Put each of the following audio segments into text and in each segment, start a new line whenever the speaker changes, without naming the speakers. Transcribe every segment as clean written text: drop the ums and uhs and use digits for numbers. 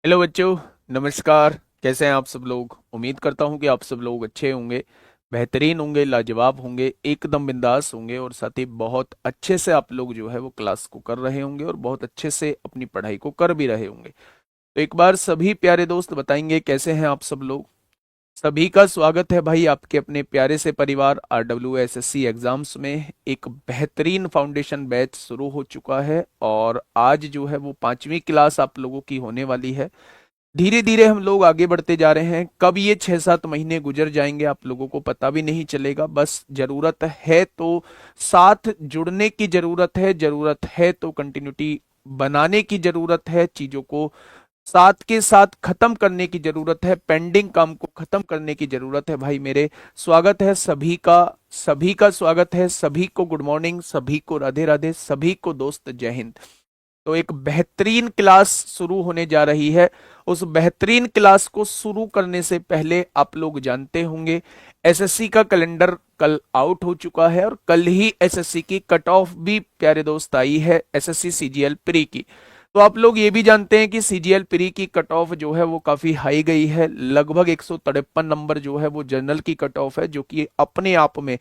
Hello बच्चों। नमस्कार। कैसे हैं आप सब लोग? उम्मीद करता हूं कि आप सब लोग अच्छे होंगे, बेहतरीन होंगे, लाजवाब होंगे, एकदम बिंदास होंगे और साथ ही बहुत अच्छे से आप लोग जो है वो क्लास को कर रहे होंगे और बहुत अच्छे से अपनी पढ़ाई को कर भी रहे होंगे। तो एक बार सभी प्यारे दोस्त बताएंगे कैसे हैं आप सब लोग। सभी का स्वागत है भाई आपके अपने प्यारे से परिवार RWSSC एग्जाम्स में। एक बेहतरीन फाउंडेशन बैच शुरू हो चुका है और आज जो है वो 5वीं क्लास आप लोगों की होने वाली है। धीरे धीरे हम लोग आगे बढ़ते जा रहे हैं। कब ये 6-7 महीने गुजर जाएंगे आप लोगों को पता भी नहीं चलेगा। बस जरूरत है तो साथ जुड़ने की जरूरत है तो कंटिन्यूटी बनाने की जरूरत है, चीजों को साथ के साथ खत्म करने की जरूरत है, पेंडिंग काम को खत्म करने की जरूरत है भाई मेरे। स्वागत है सभी का स्वागत है। सभी को गुड मॉर्निंग, सभी को राधे राधे, सभी को दोस्त जय हिंद। तो एक बेहतरीन क्लास शुरू होने जा रही है। उस बेहतरीन क्लास को शुरू करने से पहले आप लोग जानते होंगे एसएससी का कैलेंडर कल आउट हो चुका है और कल ही एसएससी की कट ऑफ भी प्यारे दोस्त आई है, एसएससी सीजीएल प्री की। तो आप लोग ये भी जानते हैं कि सीजीएल प्री की कट ऑफ जो है वो काफी हाई गई है। लगभग 153 नंबर जो है वो जनरल की कट ऑफ है, जो कि अपने आप में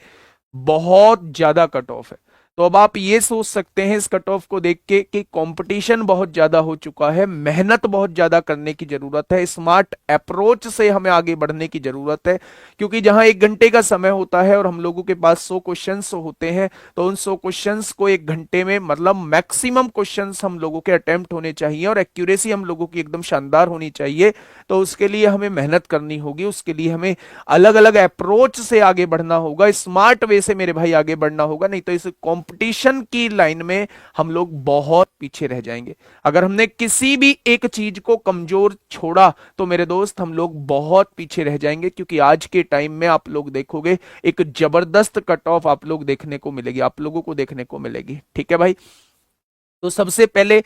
बहुत ज्यादा कट ऑफ है। तो अब आप ये सोच सकते हैं इस कट ऑफ को देख के कि कंपटीशन बहुत ज्यादा हो चुका है, मेहनत बहुत ज्यादा करने की जरूरत है, स्मार्ट अप्रोच से हमें आगे बढ़ने की जरूरत है। क्योंकि जहां 1 घंटे का समय होता है और हम लोगों के पास 100 क्वेश्चंस होते हैं, तो उन 100 क्वेश्चंस को 1 घंटे में मतलब मैक्सिमम क्वेश्चंस हम लोगों के अटेम्प्ट होने चाहिए और एक्यूरेसी हम लोगों की एकदम शानदार होनी चाहिए। तो उसके लिए हमें मेहनत करनी होगी, उसके लिए हमें अलग अलग अप्रोच से आगे बढ़ना होगा, स्मार्ट वे से मेरे भाई आगे बढ़ना होगा। नहीं तो इस कंपटीशन की लाइन में हम लोग बहुत पीछे रह जाएंगे। अगर हमने किसी भी एक चीज को कमजोर छोड़ा तो मेरे दोस्त हम लोग बहुत पीछे रह जाएंगे। क्योंकि आज के टाइम में आप लोग देखोगे एक जबरदस्त कट ऑफ आप लोग देखने को मिलेगी, आप लोगों को देखने को मिलेगी। ठीक है भाई। तो सबसे पहले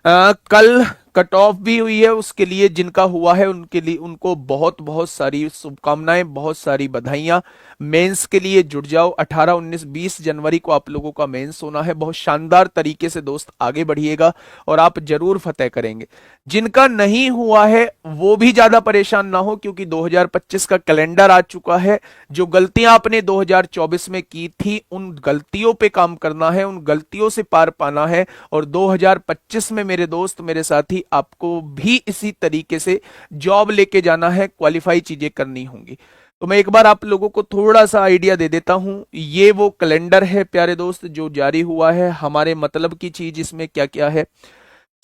कल कट ऑफ भी हुई है, उसके लिए जिनका हुआ है उनके लिए उनको बहुत बहुत सारी शुभकामनाएं, बहुत सारी बधाइयां। मेंस के लिए जुट जाओ। 18 19 20 जनवरी को आप लोगों का मेंस होना है। बहुत शानदार तरीके से दोस्त आगे बढ़िएगा और आप जरूर फतेह करेंगे। जिनका नहीं हुआ है वो भी ज्यादा परेशान ना हो, क्योंकि 2025 का कैलेंडर आ चुका है। जो गलतियां आपने 2024 में की थी उन गलतियों पे काम करना है, उन गलतियों से पार पाना है। और 2025 में मेरे दोस्त मेरे साथी आपको भी इसी तरीके से जॉब लेके जाना है, क्वालिफाई चीजें करनी होंगी। तो मैं एक बार आप लोगों को थोड़ा सा आइडिया दे देता हूं। ये वो कैलेंडर है प्यारे दोस्त जो जारी हुआ है। हमारे मतलब की चीज इसमें क्या क्या है।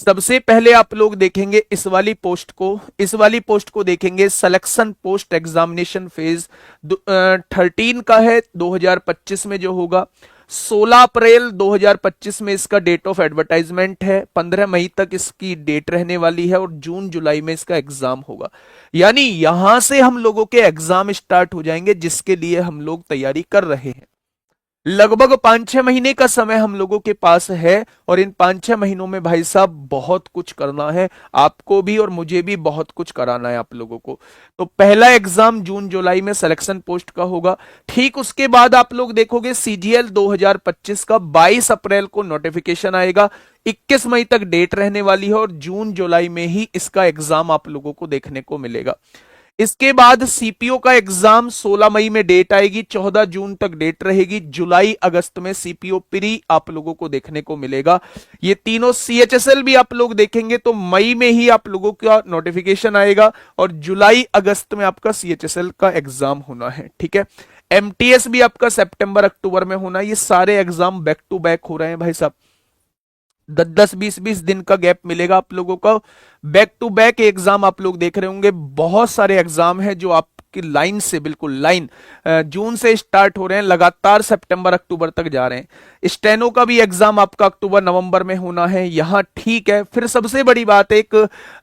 सबसे पहले आप लोग देखेंगे इस वाली पोस्ट को देखेंगे। सिलेक्शन पोस्ट एग्जामिनेशन फेज 13 का है, 2025 में जो होगा। 16 अप्रैल 2025 में इसका डेट ऑफ एडवर्टाइजमेंट है। 15 मई तक इसकी डेट रहने वाली है और जून जुलाई में इसका एग्जाम होगा। यानी यहां से हम लोगों के एग्जाम स्टार्ट हो जाएंगे, जिसके लिए हम लोग तैयारी कर रहे हैं। लगभग 5-6 महीने का समय हम लोगों के पास है और इन 5-6 महीनों में भाई साहब बहुत कुछ करना है। आपको भी और मुझे भी बहुत कुछ कराना है आप लोगों को। तो पहला एग्जाम जून जुलाई में सिलेक्शन पोस्ट का होगा। ठीक उसके बाद आप लोग देखोगे सीजीएल 2025 का 22 अप्रैल को नोटिफिकेशन आएगा। 21 मई तक डेट रहने वाली है और जून जुलाई में ही इसका एग्जाम आप लोगों को देखने को मिलेगा। इसके बाद सीपीओ का एग्जाम 16 मई में डेट आएगी, 14 जून तक डेट रहेगी। जुलाई अगस्त में सीपीओ प्री आप लोगों को देखने को मिलेगा। ये तीनों सीएचएसएल भी आप लोग देखेंगे तो मई में ही आप लोगों का नोटिफिकेशन आएगा और जुलाई अगस्त में आपका सीएचएसएल का एग्जाम होना है। ठीक है। एमटीएस भी आपका सितंबर अक्टूबर में होना है। ये सारे एग्जाम बैक टू बैक हो रहे हैं भाई साहब। 10-10 20-20 दिन का गैप मिलेगा आप लोगों को। बैक टू बैक एग्जाम आप लोग देख रहे होंगे। बहुत सारे एग्जाम है जो आपकी लाइन से बिल्कुल लाइन जून से स्टार्ट हो रहे हैं, लगातार सितंबर अक्टूबर तक जा रहे हैं। स्टेनो का भी एग्जाम आपका अक्टूबर नवंबर में होना है यहाँ। ठीक है। फिर सबसे बड़ी बात, एक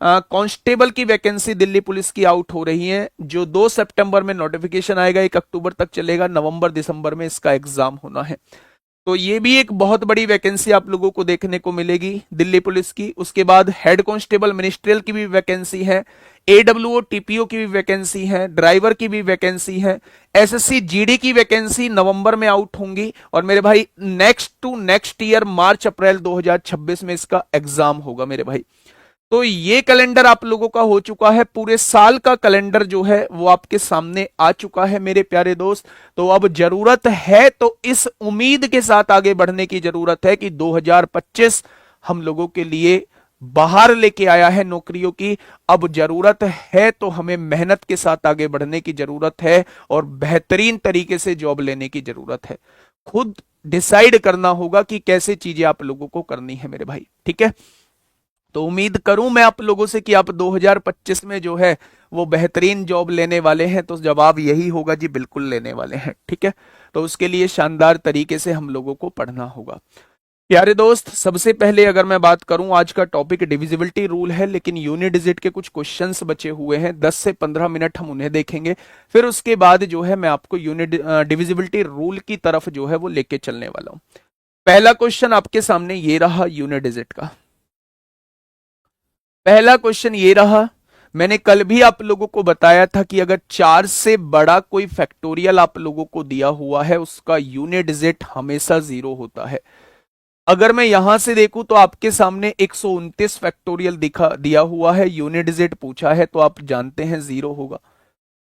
कांस्टेबल की वैकेंसी दिल्ली पुलिस की आउट हो रही है, जो 2 सितंबर में नोटिफिकेशन आएगा, 1 अक्टूबर तक चलेगा, नवंबर दिसंबर में इसका एग्जाम होना है। तो ये भी एक बहुत बड़ी वैकेंसी आप लोगों को देखने को मिलेगी दिल्ली पुलिस की। उसके बाद हेड कांस्टेबल मिनिस्ट्रियल की भी वैकेंसी है, एडब्ल्यूओ टीपीओ की भी वैकेंसी है, ड्राइवर की भी वैकेंसी है। एसएससी जीडी की वैकेंसी नवंबर में आउट होंगी और मेरे भाई नेक्स्ट टू नेक्स्ट ईयर मार्च अप्रैल 2026 में इसका एग्जाम होगा मेरे भाई। तो ये कैलेंडर आप लोगों का हो चुका है, पूरे साल का कैलेंडर जो है वो आपके सामने आ चुका है मेरे प्यारे दोस्त। तो अब जरूरत है, तो इस उम्मीद के साथ आगे बढ़ने की जरूरत है कि 2025 हम लोगों के लिए बाहर लेके आया है नौकरियों की। अब जरूरत है तो हमें मेहनत के साथ आगे बढ़ने की जरूरत है और बेहतरीन तरीके से जॉब लेने की जरूरत है। खुद डिसाइड करना होगा कि कैसे चीजें आप लोगों को करनी है मेरे भाई, ठीक है। तो उम्मीद करूं मैं आप लोगों से कि आप 2025 में जो है वो बेहतरीन जॉब लेने वाले हैं। तो जवाब यही होगा जी, बिल्कुल लेने वाले हैं, ठीक है। तो उसके लिए शानदार तरीके से हम लोगों को पढ़ना होगा। प्यारे दोस्त, सबसे पहले अगर मैं बात करूं, आज का टॉपिक डिविजिबिलिटी रूल है, लेकिन यूनिट डिजिट के कुछ क्वेश्चंस बचे हुए हैं, 10 से 15 मिनट हम उन्हें देखेंगे। फिर उसके बाद जो है मैं आपको यूनिट डिविजिबिलिटी रूल की तरफ जो है वो लेके चलने वाला हूं। पहला क्वेश्चन आपके सामने ये रहा यूनिट डिजिट का। पहला क्वेश्चन ये रहा। मैंने कल भी आप लोगों को बताया था कि अगर 4 से बड़ा कोई फैक्टोरियल आप लोगों को दिया हुआ है, उसका यूनिट डिजिट हमेशा 0 होता है। अगर मैं यहां से देखूं तो आपके सामने 129 फैक्टोरियल दिया हुआ है, यूनिट डिजिट पूछा है, तो आप जानते हैं 0 होगा।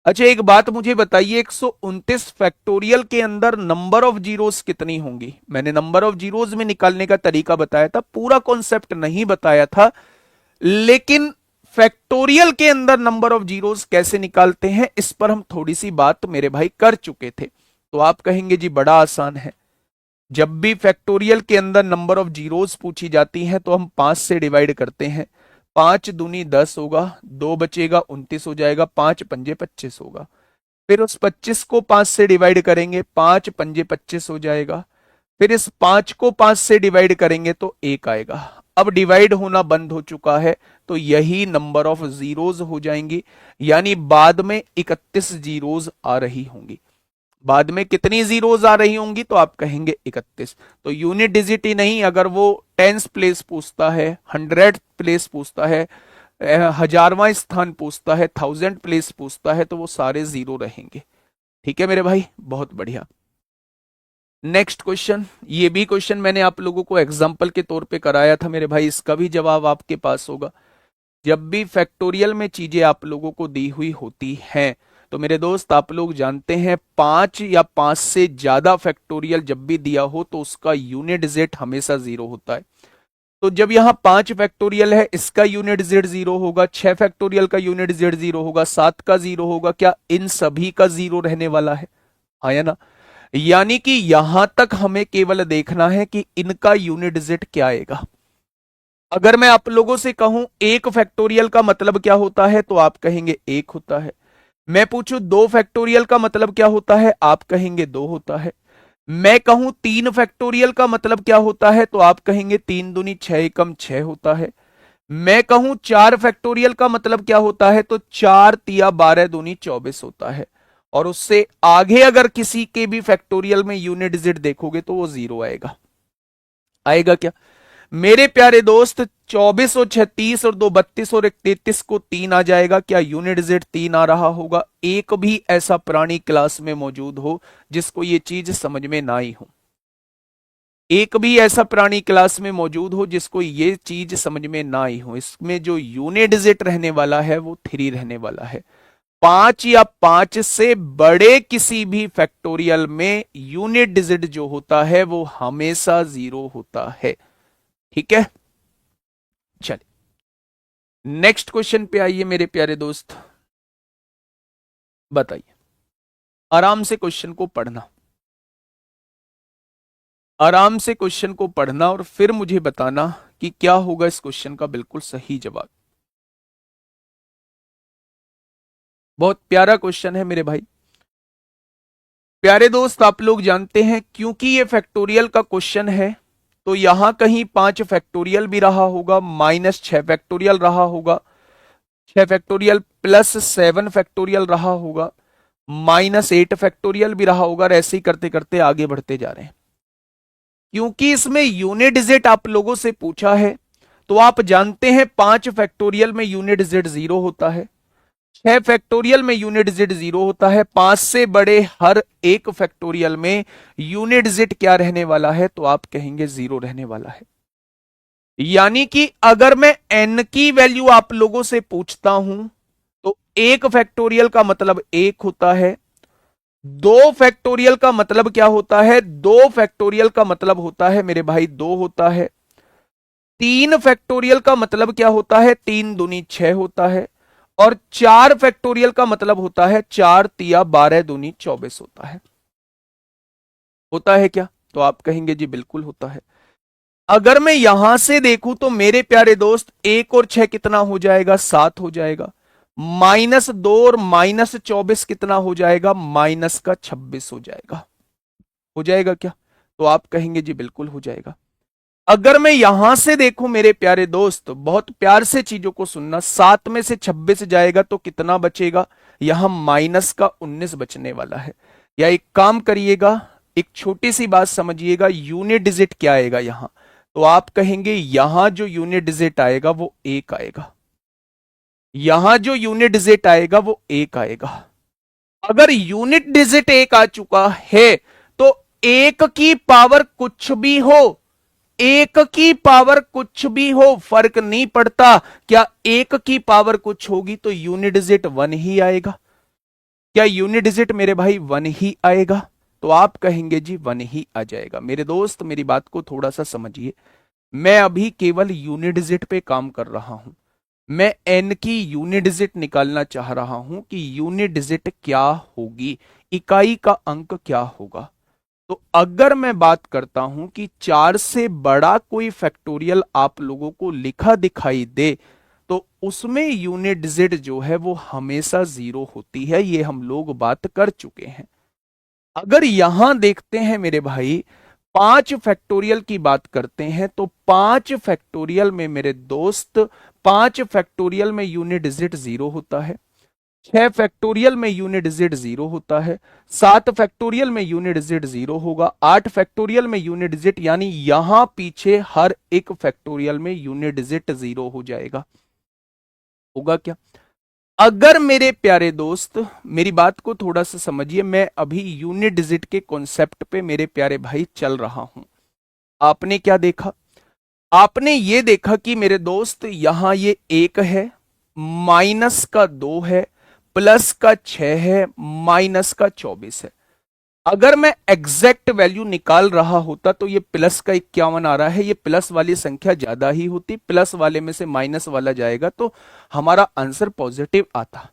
अच्छा, एक बात मुझे बताइए, 129 फैक्टोरियल के अंदर नंबर ऑफ जीरोस कितनी होंगी? मैंने नंबर ऑफ जीरोस में निकालने का तरीका बताया था, पूरा कॉन्सेप्ट नहीं बताया था, लेकिन फैक्टोरियल के अंदर नंबर ऑफ जीरोस कैसे निकालते हैं इस पर हम थोड़ी सी बात मेरे भाई कर चुके थे। तो आप कहेंगे जी बड़ा आसान है। जब भी फैक्टोरियल के अंदर नंबर ऑफ जीरोस पूछी जाती है तो हम 5 से डिवाइड करते हैं। 5 दूनी 10 होगा, 2 बचेगा 29 हो जाएगा, 5 पंजे 25 होगा। फिर उस 25 को 5 से डिवाइड करेंगे, 5 पंजे 25 हो जाएगा। फिर इस 5 को 5 से डिवाइड करेंगे तो 1 आएगा। अब डिवाइड होना बंद हो चुका है, तो यही नंबर ऑफ जीरोज हो जाएंगी, यानी बाद में 31 जीरोज आ रही होंगी। बाद में कितनी जीरोज आ रही होंगी? तो आप कहेंगे 31। तो यूनिट डिजिट ही नहीं, अगर वो टेंस प्लेस पूछता है, 100 प्लेस पूछता है, हजारवां स्थान पूछता है, 1000 प्लेस पूछता है, तो वो सारे जीरो रहेंगे। ठीक है मेरे भाई, बहुत बढ़िया। नेक्स्ट क्वेश्चन, ये भी क्वेश्चन मैंने आप लोगों को एग्जाम्पल के तौर पे कराया था मेरे भाई, इसका भी जवाब आपके पास होगा। जब भी फैक्टोरियल में चीजें आप लोगों को दी हुई होती हैं, तो मेरे दोस्त आप लोग जानते हैं 5 या 5 से ज्यादा फैक्टोरियल जब भी दिया हो तो उसका यूनिट डिजिट हमेशा 0 होता है। तो जब यहां 5 फैक्टोरियल है, इसका यूनिट डिजिट 0 होगा, 6 फैक्टोरियल का यूनिट डिजिट 0 होगा, 7 का 0 होगा, क्या इन सभी का 0 रहने वाला है? हाँ या ना? यानी कि यहां तक हमें केवल देखना है कि इनका यूनिट डिजिट क्या आएगा। अगर मैं आप लोगों से कहूं एक फैक्टोरियल का मतलब क्या होता है, तो आप कहेंगे 1 होता है। मैं पूछूं 2 फैक्टोरियल का मतलब क्या होता है, आप कहेंगे 2 होता है। मैं कहूं 3 फैक्टोरियल का मतलब क्या होता है, तो आप कहेंगे 3 दूनी 6 एकम 6 होता है। मैं कहूं 4 फैक्टोरियल का मतलब क्या होता है, तो 4 तिया 12 दूनी 24 होता है। और उससे आगे अगर किसी के भी फैक्टोरियल में यूनिट डिजिट देखोगे तो वो 0 आएगा। आएगा क्या मेरे प्यारे दोस्त? 24 और 36 और 2 32 और 1 33 को 3 आ जाएगा। क्या यूनिट डिजिट 3 आ रहा होगा? एक भी ऐसा प्राणी क्लास में मौजूद हो जिसको ये चीज समझ में ना आई हो? एक भी ऐसा प्राणी क्लास में मौजूद हो जिसको ये चीज समझ में ना आई हो? इसमें जो यूनिट डिजिट रहने वाला है वो 3 रहने वाला है। 5 या 5 से बड़े किसी भी फैक्टोरियल में यूनिट डिजिट जो होता है वो हमेशा 0 होता है। ठीक है, चलिए नेक्स्ट क्वेश्चन पे आइए मेरे प्यारे दोस्त। बताइए, आराम से क्वेश्चन को पढ़ना, आराम से क्वेश्चन को पढ़ना और फिर मुझे बताना कि क्या होगा इस क्वेश्चन का बिल्कुल सही जवाब। बहुत प्यारा क्वेश्चन है मेरे भाई। प्यारे दोस्त, आप लोग जानते हैं क्योंकि ये फैक्टोरियल का क्वेश्चन है, तो यहां कहीं 5 फैक्टोरियल भी रहा होगा, -6 फैक्टोरियल रहा होगा, 6 फैक्टोरियल +7 फैक्टोरियल रहा होगा, -8 फैक्टोरियल भी रहा होगा, और ऐसे ही करते करते आगे बढ़ते जा रहे हैं। क्योंकि इसमें यूनिट डिजिट आप लोगों से पूछा है, तो आप जानते हैं 5 फैक्टोरियल में यूनिट डिजिट 0 होता है, 6 फैक्टोरियल में यूनिट डिजिट 0 होता है, 5 से बड़े हर एक फैक्टोरियल में यूनिट डिजिट क्या रहने वाला है, तो आप कहेंगे 0 रहने वाला है। यानी कि अगर मैं n की वैल्यू आप लोगों से पूछता हूं तो एक फैक्टोरियल का मतलब एक होता है, दो फैक्टोरियल का मतलब क्या होता है, दो फैक्टोरियल का मतलब होता है मेरे भाई दो होता है, तीन फैक्टोरियल का मतलब क्या होता है, तीन दूनी छह होता है, और चार फैक्टोरियल का मतलब होता है चार तिया 12 दूनी 24 होता है क्या? तो आप कहेंगे जी बिल्कुल होता है। अगर मैं यहां से देखूं तो मेरे प्यारे दोस्त एक और छह कितना हो जाएगा, सात हो जाएगा, -2 और -24 कितना हो जाएगा, -26 हो जाएगा। हो जाएगा क्या? तो आप कहेंगे जी बिल्कुल हो जाएगा। अगर मैं यहां से देखूं मेरे प्यारे दोस्त, बहुत प्यार से चीजों को सुनना, 7 में से 26 जाएगा तो कितना बचेगा, यहां -19 बचने वाला है। या एक काम करिएगा, एक छोटी सी बात समझिएगा, यूनिट डिजिट क्या आएगा यहां, तो आप कहेंगे यहां जो यूनिट डिजिट आएगा वो एक आएगा, यहां जो यूनिट डिजिट आएगा वो एक आएगा। अगर यूनिट डिजिट एक आ चुका है तो एक की पावर कुछ भी हो, एक की पावर कुछ भी हो फर्क नहीं पड़ता, क्या एक की पावर कुछ होगी तो यूनिट डिजिट वन ही आएगा, क्या यूनिट डिजिट मेरे भाई वन ही आएगा? तो आप कहेंगे जी वन ही आ जाएगा। मेरे दोस्त मेरी बात को थोड़ा सा समझिए, मैं अभी केवल यूनिट डिजिट पे काम कर रहा हूं, मैं एन की यूनिट डिजिट निकालना चाह रहा हूं कि यूनिट डिजिट क्या होगी, इकाई का अंक क्या होगा। तो अगर मैं बात करता हूं कि चार से बड़ा कोई फैक्टोरियल आप लोगों को लिखा दिखाई दे तो उसमें यूनिट डिजिट जो है वो हमेशा जीरो होती है, ये हम लोग बात कर चुके हैं। अगर यहां देखते हैं मेरे भाई, पांच फैक्टोरियल की बात करते हैं तो पांच फैक्टोरियल में मेरे दोस्त, पांच फैक्टोरियल में यूनिट डिजिट जीरो होता है, छह फैक्टोरियल में यूनिट डिजिट जीरो होता है, सात फैक्टोरियल में यूनिट डिजिट जीरो होगा, आठ फैक्टोरियल में यूनिट डिजिट, यानी यहां पीछे हर एक फैक्टोरियल में यूनिट डिजिट जीरो हो जाएगा। होगा क्या? अगर मेरे प्यारे दोस्त मेरी बात को थोड़ा सा समझिए, मैं अभी यूनिट डिजिट के कॉन्सेप्ट पे मेरे प्यारे भाई चल रहा हूं। आपने क्या देखा, आपने ये देखा कि मेरे दोस्त यहां ये एक है, माइनस का दो है, प्लस का छह है, माइनस का 24 है। अगर मैं एग्जैक्ट वैल्यू निकाल रहा होता तो ये प्लस का 51 आ रहा है, ये प्लस वाली संख्या ज्यादा ही होती, प्लस वाले में से माइनस वाला जाएगा तो हमारा आंसर पॉजिटिव आता।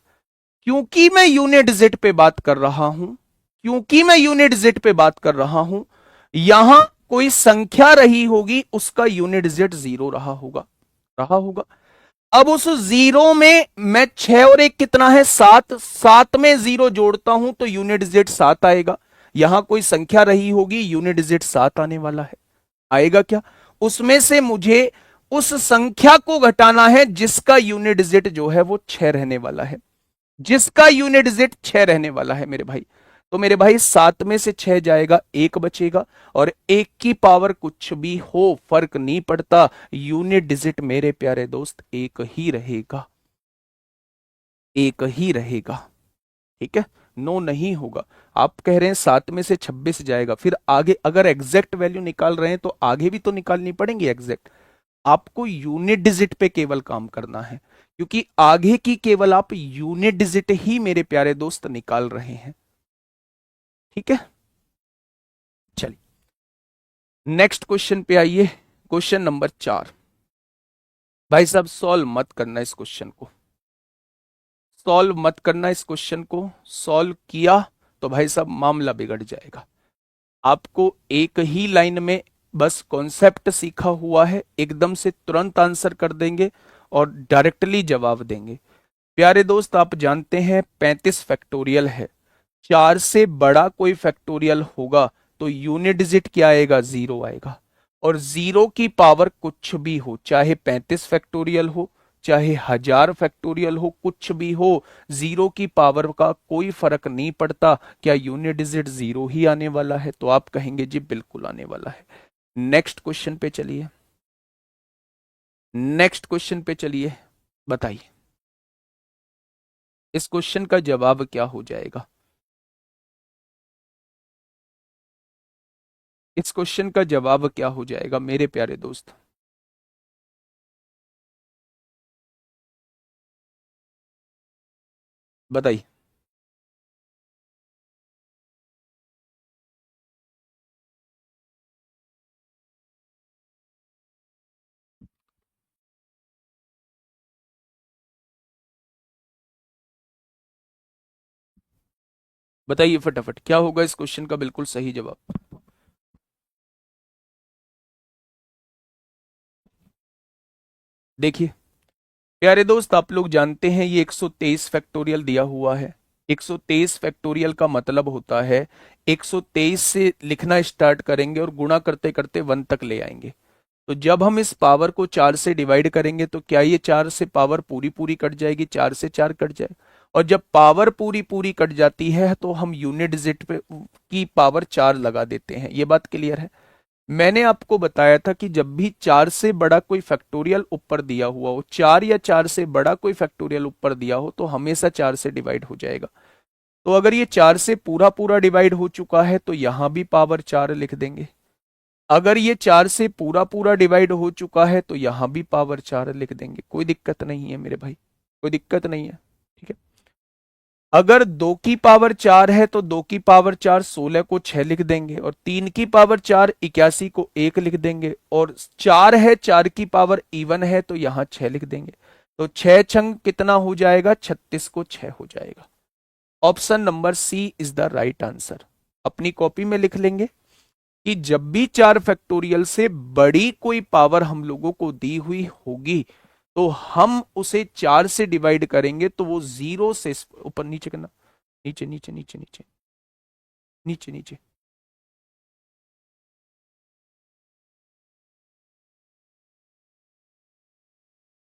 क्योंकि मैं यूनिट डिजिट पे बात कर रहा हूं, क्योंकि मैं यूनिट डिजिट पे बात कर रहा हूं, यहां कोई संख्या रही होगी उसका यूनिट डिजिट जीरो रहा होगा। अब उस जीरो में मैं छह और एक कितना है, सात, सात में जीरो जोड़ता हूं तो यूनिट डिजिट सात आएगा। यहां कोई संख्या रही होगी, यूनिट डिजिट सात आने वाला है। आएगा क्या? उसमें से मुझे उस संख्या को घटाना है जिसका यूनिट डिजिट जो है वो छह रहने वाला है, जिसका यूनिट डिजिट छह रहने वाला है मेरे भाई। तो मेरे भाई सात में से छह जाएगा, एक बचेगा, और एक की पावर कुछ भी हो फर्क नहीं पड़ता, यूनिट डिजिट मेरे प्यारे दोस्त एक ही रहेगा, एक ही रहेगा। ठीक है, नो नहीं होगा। आप कह रहे हैं सात में से 26 जाएगा, फिर आगे अगर एग्जैक्ट वैल्यू निकाल रहे हैं तो आगे भी तो निकालनी पड़ेंगी एग्जैक्ट। आपको यूनिट डिजिट पे केवल काम करना है, क्योंकि आगे की केवल आप यूनिट डिजिट ही मेरे प्यारे दोस्त निकाल रहे हैं। ठीक है, चलिए नेक्स्ट क्वेश्चन पे आइए। Question number 4। भाई साहब सॉल्व मत करना इस क्वेश्चन को, सॉल्व मत करना इस क्वेश्चन को, सॉल्व किया तो भाई साहब मामला बिगड़ जाएगा। आपको एक ही लाइन में बस कॉन्सेप्ट सीखा हुआ है, एकदम से तुरंत आंसर कर देंगे और डायरेक्टली जवाब देंगे। प्यारे दोस्त आप जानते हैं 35 फैक्टोरियल है, चार से बड़ा कोई फैक्टोरियल होगा तो यूनिट डिजिट क्या आएगा, जीरो आएगा। और जीरो की पावर कुछ भी हो, चाहे 35 फैक्टोरियल हो, चाहे 1000 फैक्टोरियल हो, कुछ भी हो, जीरो की पावर का कोई फर्क नहीं पड़ता, क्या यूनिट डिजिट जीरो ही आने वाला है? तो आप कहेंगे जी बिल्कुल आने वाला है। नेक्स्ट क्वेश्चन पे चलिए, नेक्स्ट क्वेश्चन पे चलिए, बताइए इस क्वेश्चन का जवाब क्या हो जाएगा। इस क्वेश्चन का जवाब क्या हो जाएगा मेरे प्यारे दोस्त? बताइए। बताइए फटाफट, क्या होगा इस क्वेश्चन का बिल्कुल सही जवाब। देखिए प्यारे दोस्त, आप लोग जानते हैं ये 123 फैक्टोरियल दिया हुआ है। 123 फैक्टोरियल का मतलब होता है 123 से लिखना स्टार्ट करेंगे और गुणा करते करते 1 तक ले आएंगे। तो जब हम इस पावर को 4 से डिवाइड करेंगे तो क्या ये 4 से पावर पूरी पूरी कट जाएगी, 4 से 4 कट जाए। और जब पावर पूरी पूरी कट जाती है तो हम यूनिट डिजिट पे की पावर 4 लगा देते हैं। ये बात क्लियर है। मैंने आपको बताया था कि जब भी 4 से बड़ा कोई फैक्टोरियल ऊपर दिया हुआ हो, 4 या 4 से बड़ा कोई फैक्टोरियल ऊपर दिया हो, तो हमेशा 4 से डिवाइड हो जाएगा। तो अगर ये 4 से पूरा पूरा डिवाइड हो चुका है तो यहां भी पावर 4 लिख देंगे। अगर ये 4 से पूरा पूरा डिवाइड हो चुका है तो यहां भी पावर 4 लिख देंगे। कोई दिक्कत नहीं है मेरे भाई, कोई दिक्कत नहीं है। ठीक है। अगर 2 की पावर 4 है तो 2 की पावर 4 16 को 6 लिख देंगे, और 3 की पावर 4 81 को 1 लिख देंगे, और 4 है 4 की पावर इवन है तो यहां 6 लिख देंगे। तो 6 छंग कितना हो जाएगा, 36 को 6 हो जाएगा। Option number C is the right answer. अपनी कॉपी में लिख लेंगे कि जब भी 4 फैक्टोरियल से बड़ी कोई पावर हम लोगों को दी हुई होगी तो हम उसे 4 से डिवाइड करेंगे तो वो जीरो से ऊपर नीचे करना, नीचे नीचे नीचे नीचे नीचे नीचे।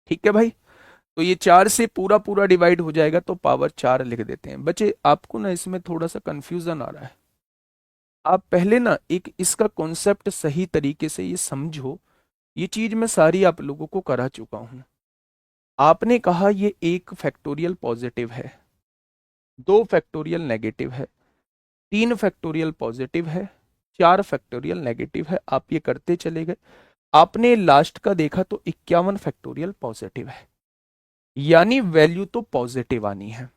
ठीक है भाई। तो ये 4 से पूरा पूरा डिवाइड हो जाएगा तो पावर 4 लिख देते हैं। बच्चे आपको ना इसमें थोड़ा सा कंफ्यूजन आ रहा है। आप पहले ना एक इसका कॉन्सेप्ट सही तरीके से ये समझो। ये चीज मैं सारी आप लोगों को करा चुका हूं। आपने कहा ये एक फैक्टोरियल पॉजिटिव है, 2 फैक्टोरियल नेगेटिव है, 3 फैक्टोरियल पॉजिटिव है, 4 फैक्टोरियल नेगेटिव है। आप ये करते चले गए, आपने लास्ट का देखा तो 51 फैक्टोरियल पॉजिटिव है, यानी वैल्यू तो पॉजिटिव आनी है।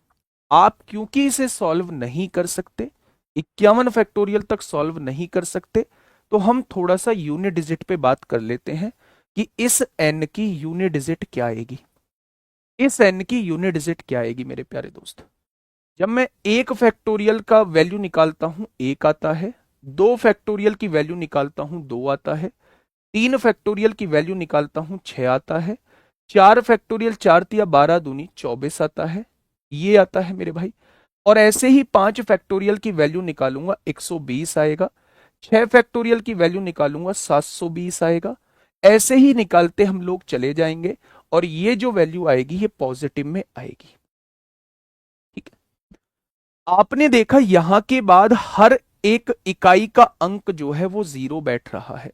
आप क्योंकि इसे सॉल्व नहीं कर सकते, 51 फैक्टोरियल तक सॉल्व नहीं कर सकते, तो हम थोड़ा सा यूनिट डिजिट पे बात कर लेते हैं कि इस एन की यूनिट डिजिट क्या आएगी। इस एन की यूनिट डिजिट क्या आएगी मेरे प्यारे दोस्त। जब मैं एक फैक्टोरियल का वैल्यू निकालता हूं 1 आता है, 2 फैक्टोरियल की वैल्यू निकालता हूं 2 आता है, 3 फैक्टोरियल की वैल्यू निकालता हूं 6 आता है, 4 फैक्टोरियल 4 तिया 12 दूनी 24 आता है, ये आता है मेरे भाई। और ऐसे ही 5 फैक्टोरियल की वैल्यू निकालूंगा 120 आएगा, 6 फैक्टोरियल की वैल्यू निकालूंगा 720 आएगा। ऐसे ही निकालते हम लोग चले जाएंगे और ये जो वैल्यू आएगी ये पॉजिटिव में आएगी। ठीक है। आपने देखा यहां के बाद हर एक इकाई का अंक जो है वो जीरो बैठ रहा है।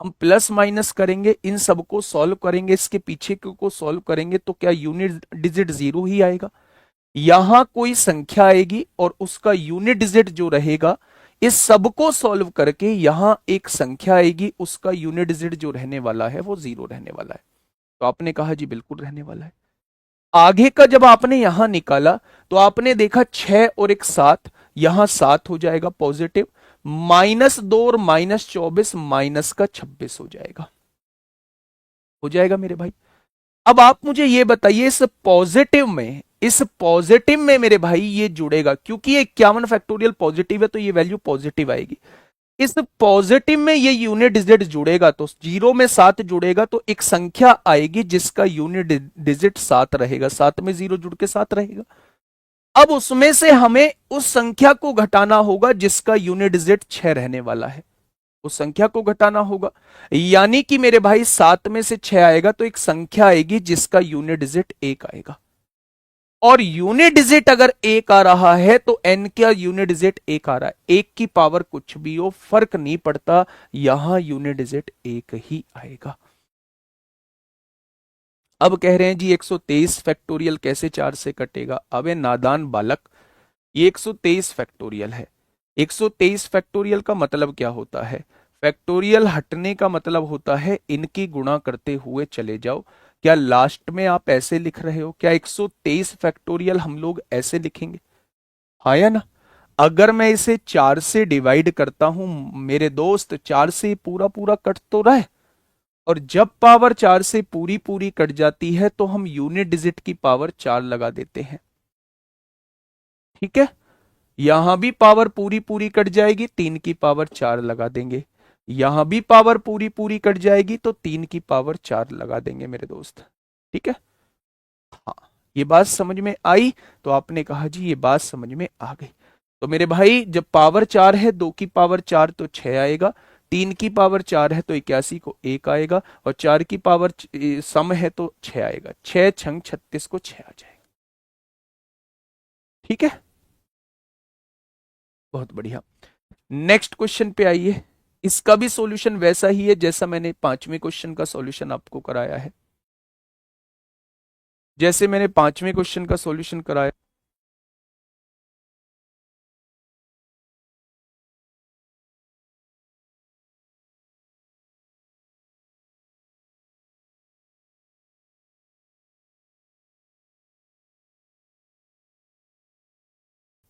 हम प्लस माइनस करेंगे, इन सबको सॉल्व करेंगे, इसके पीछे को सॉल्व करेंगे तो क्या यूनिट डिजिट जीरो ही आएगा। यहां कोई संख्या आएगी और उसका यूनिट डिजिट जो रहेगा, इस सबको सॉल्व करके यहां एक संख्या आएगी, उसका यूनिट डिजिट जो रहने वाला है वो जीरो रहने वाला है। तो आपने कहा जी बिल्कुल रहने वाला है। आगे का जब आपने यहां निकाला तो आपने देखा 6 और एक 7, यहां 7 हो जाएगा पॉजिटिव, -2 और -24 माइनस का 26 हो जाएगा। हो जाएगा मेरे भाई। अब आप मुझे ये बताइए इस पॉजिटिव में मेरे भाई ये जुड़ेगा, क्योंकि ये 51 फैक्टोरियल पॉजिटिव है तो ये वैल्यू पॉजिटिव आएगी। इस पॉजिटिव में ये यूनिट डिजिट जुड़ेगा तो 0 में 7 जुड़ेगा तो एक संख्या आएगी जिसका यूनिट डिजिट 7 रहेगा, 7 में 0 जुड़ के 7 रहेगा। अब उसमें से हमें उस संख्या को घटाना होगा जिसका यूनिट डिजिट 6 रहने वाला है, उस संख्या को घटाना होगा। यानी कि मेरे भाई 7 में से 6 आएगा तो एक संख्या आएगी जिसका यूनिट डिजिट 1 आएगा। और यूनिट डिजिट अगर 1 आ रहा है तो एन का यूनिट डिजिट 1 आ रहा है। 1 की पावर कुछ भी हो फर्क नहीं पड़ता, यहां यूनिट डिजिट 1 ही आएगा। अब कह रहे हैं जी 123 फैक्टोरियल कैसे 4 से कटेगा। अबे नादान बालक, ये 123 फैक्टोरियल है। 123 फैक्टोरियल का मतलब क्या होता है, फैक्टोरियल हटने का मतलब होता है इनकी गुणा करते हुए चले जाओ। क्या लास्ट में आप ऐसे लिख रहे हो? क्या 123 फैक्टोरियल हम लोग ऐसे लिखेंगे? हाँ या ना? अगर मैं इसे 4 से डिवाइड करता हूं मेरे दोस्त, 4 से पूरा पूरा कट तो रहा है, और जब पावर 4 से पूरी पूरी कट जाती है तो हम यूनिट डिजिट की पावर 4 लगा देते हैं। ठीक है, यहां भी पावर पूरी पूरी कट जाएगी, 3 की पावर 4 लगा देंगे। यहां भी पावर पूरी पूरी कट जाएगी तो 3 की पावर 4 लगा देंगे मेरे दोस्त। ठीक है, हाँ, ये बात समझ में आई? तो आपने कहा जी ये बात समझ में आ गई। तो मेरे भाई जब पावर 4 है, 2 की पावर 4 तो 6 आएगा, 3 की पावर 4 है तो 81 को 1 आएगा, और 4 की पावर सम है तो 6 आएगा। 6 छंग 36 को 6 आ जाएगा। ठीक है, बहुत बढ़िया। नेक्स्ट क्वेश्चन पे आइए। इसका भी सॉल्यूशन वैसा ही है जैसा मैंने 5वें क्वेश्चन का सॉल्यूशन आपको कराया है। जैसे मैंने 5वें क्वेश्चन का सॉल्यूशन कराया,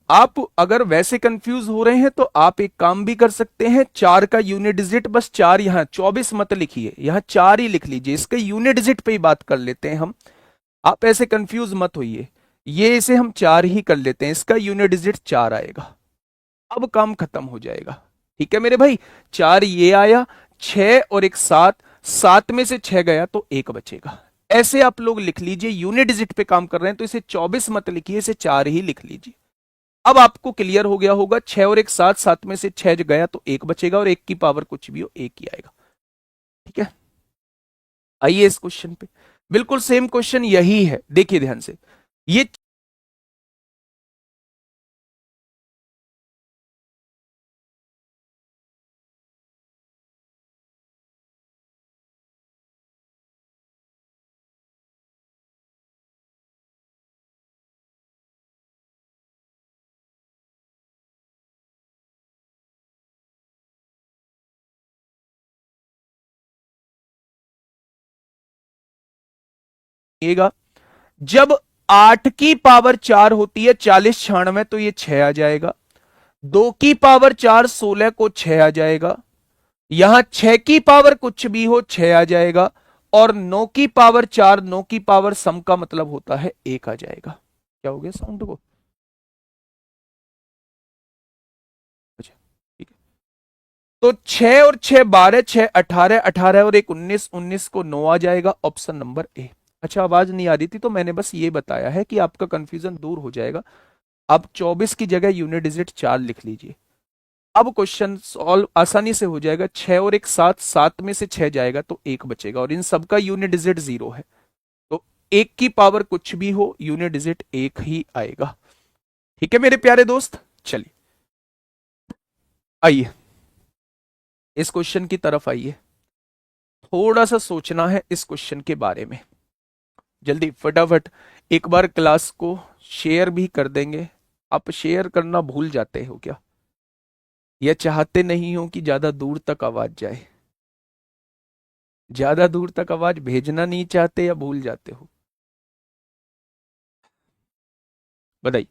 आप अगर वैसे कंफ्यूज हो रहे हैं तो आप एक काम भी कर सकते हैं। 4 का यूनिट डिजिट, बस 4 यहां 24 मत लिखिए, यहां 4 ही लिख लीजिए। इसके यूनिट डिजिट पे ही बात कर लेते हैं हम। आप ऐसे कंफ्यूज मत होइए, ये इसे हम 4 ही कर लेते हैं, इसका यूनिट डिजिट 4 आएगा। अब काम खत्म हो जाएगा। ठीक है मेरे भाई, 4 ये आया, 6 और एक 7, 7 में से 6 गया तो 1 बचेगा। ऐसे आप लोग लिख लीजिए, यूनिट डिजिट पे काम कर रहे हैं तो इसे 24 मत लिखिए, इसे 4 ही लिख लीजिए। अब आपको क्लियर हो गया होगा, 6 और एक 7, 7 में से 6 गया तो 1 बचेगा, और 1 की पावर कुछ भी हो 1 ही आएगा। ठीक है, आइए इस क्वेश्चन पे। बिल्कुल सेम क्वेश्चन यही है, देखिए ध्यान से। ये आएगा जब 8 की पावर 4 होती है 40 क्षण में, तो ये 6 आ जाएगा। 2 की पावर 4 16 को 6 आ जाएगा। यहां 6 की पावर कुछ भी हो 6 आ जाएगा, और 9 की पावर 4, 9 की पावर सम का मतलब होता है 1 आ जाएगा। क्या हो गया साउंड को? अच्छा, ठीक है। तो 6 और 6 12, 6 18, 18 और एक 19, 19 को 9 आ जाएगा, ऑप्शन नंबर ए। अच्छा, आवाज नहीं आ रही थी तो मैंने बस ये बताया है कि आपका कंफ्यूजन दूर हो जाएगा। अब 24 की जगह यूनिट डिजिट 4 लिख लीजिए। अब क्वेश्चन सॉल्व आसानी से हो जाएगा। 6 और एक 7, 7 में से 6 जाएगा तो 1 बचेगा, और इन सबका यूनिट डिजिट 0 है, तो 1 की पावर कुछ भी हो यूनिट डिजिट 1 ही आएगा। ठीक है मेरे प्यारे दोस्त, चलिए आइए इस क्वेश्चन की तरफ आइए। थोड़ा सा सोचना है इस क्वेश्चन के बारे में, जल्दी फटाफट। एक बार क्लास को शेयर भी कर देंगे। आप शेयर करना भूल जाते हो क्या, या चाहते नहीं हो कि ज्यादा दूर तक आवाज जाए? ज्यादा दूर तक आवाज भेजना नहीं चाहते या भूल जाते हो? बताइए।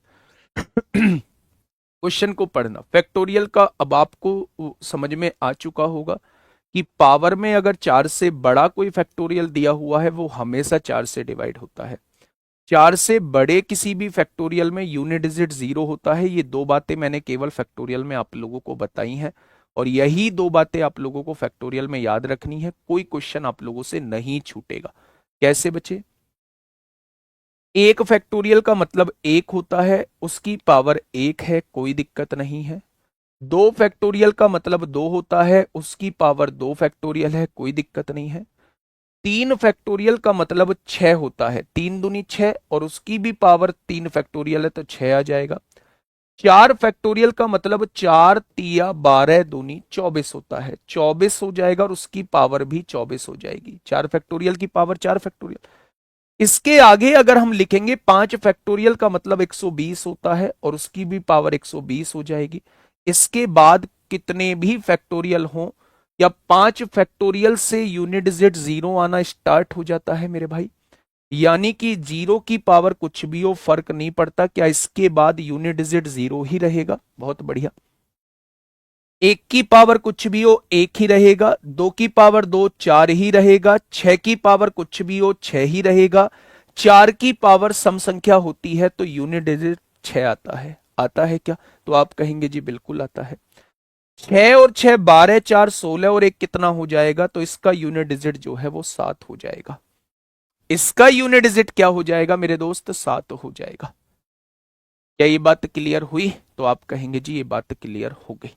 क्वेश्चन को पढ़ना, फैक्टोरियल का अब आपको समझ में आ चुका होगा कि पावर में अगर 4 से बड़ा कोई फैक्टोरियल दिया हुआ है वो हमेशा 4 से डिवाइड होता है। 4 से बड़े किसी भी फैक्टोरियल में यूनिट डिजिट 0 होता है। ये दो बातें मैंने केवल फैक्टोरियल में आप लोगों को बताई हैं, और यही दो बातें आप लोगों को फैक्टोरियल में याद रखनी है। कोई क्वेश्चन आप लोगों से नहीं छूटेगा। कैसे बचे? एक फैक्टोरियल का मतलब एक होता है, उसकी पावर एक है, कोई दिक्कत नहीं है। दो फैक्टोरियल का मतलब दो होता है, उसकी पावर दो फैक्टोरियल है, कोई दिक्कत नहीं है। तीन फैक्टोरियल का मतलब छह होता है, तीन दूनी छह, और उसकी भी पावर तीन फैक्टोरियल है तो छह आ जाएगा। चार फैक्टोरियल का मतलब चार तिया 12 दूनी 24 होता है, 24 हो जाएगा, और उसकी पावर भी 24 हो जाएगी। चार फैक्टोरियल की पावर चार फैक्टोरियल। इसके आगे अगर हम लिखेंगे पांच फैक्टोरियल का मतलब 120 होता है, और उसकी भी पावर 120 हो जाएगी। इसके बाद कितने भी फैक्टोरियल हों, या 5 फैक्टोरियल से यूनिट डिजिट जीरो आना स्टार्ट हो जाता है मेरे भाई? यानी कि जीरो की पावर कुछ भी हो फर्क नहीं पड़ता, क्या इसके बाद यूनिट डिजिट जीरो ही रहेगा? बहुत बढ़िया। एक की पावर कुछ भी हो एक ही रहेगा, दो की पावर दो चार ही रहेगा, छह की पावर कुछ भी हो छह ही रहेगा, चार की पावर सम संख्या होती है तो यूनिट डिजिट छह आता है। आता है क्या? तो आप कहेंगे जी बिल्कुल आता है। छह और छह 12, चार 16 और एक कितना हो जाएगा? तो इसका यूनिट डिजिट जो है वो 7 हो जाएगा। इसका यूनिट डिजिट क्या हो जाएगा मेरे दोस्त? 7 हो जाएगा। क्या ये बात क्लियर हुई? तो आप कहेंगे जी ये बात क्लियर हो गई।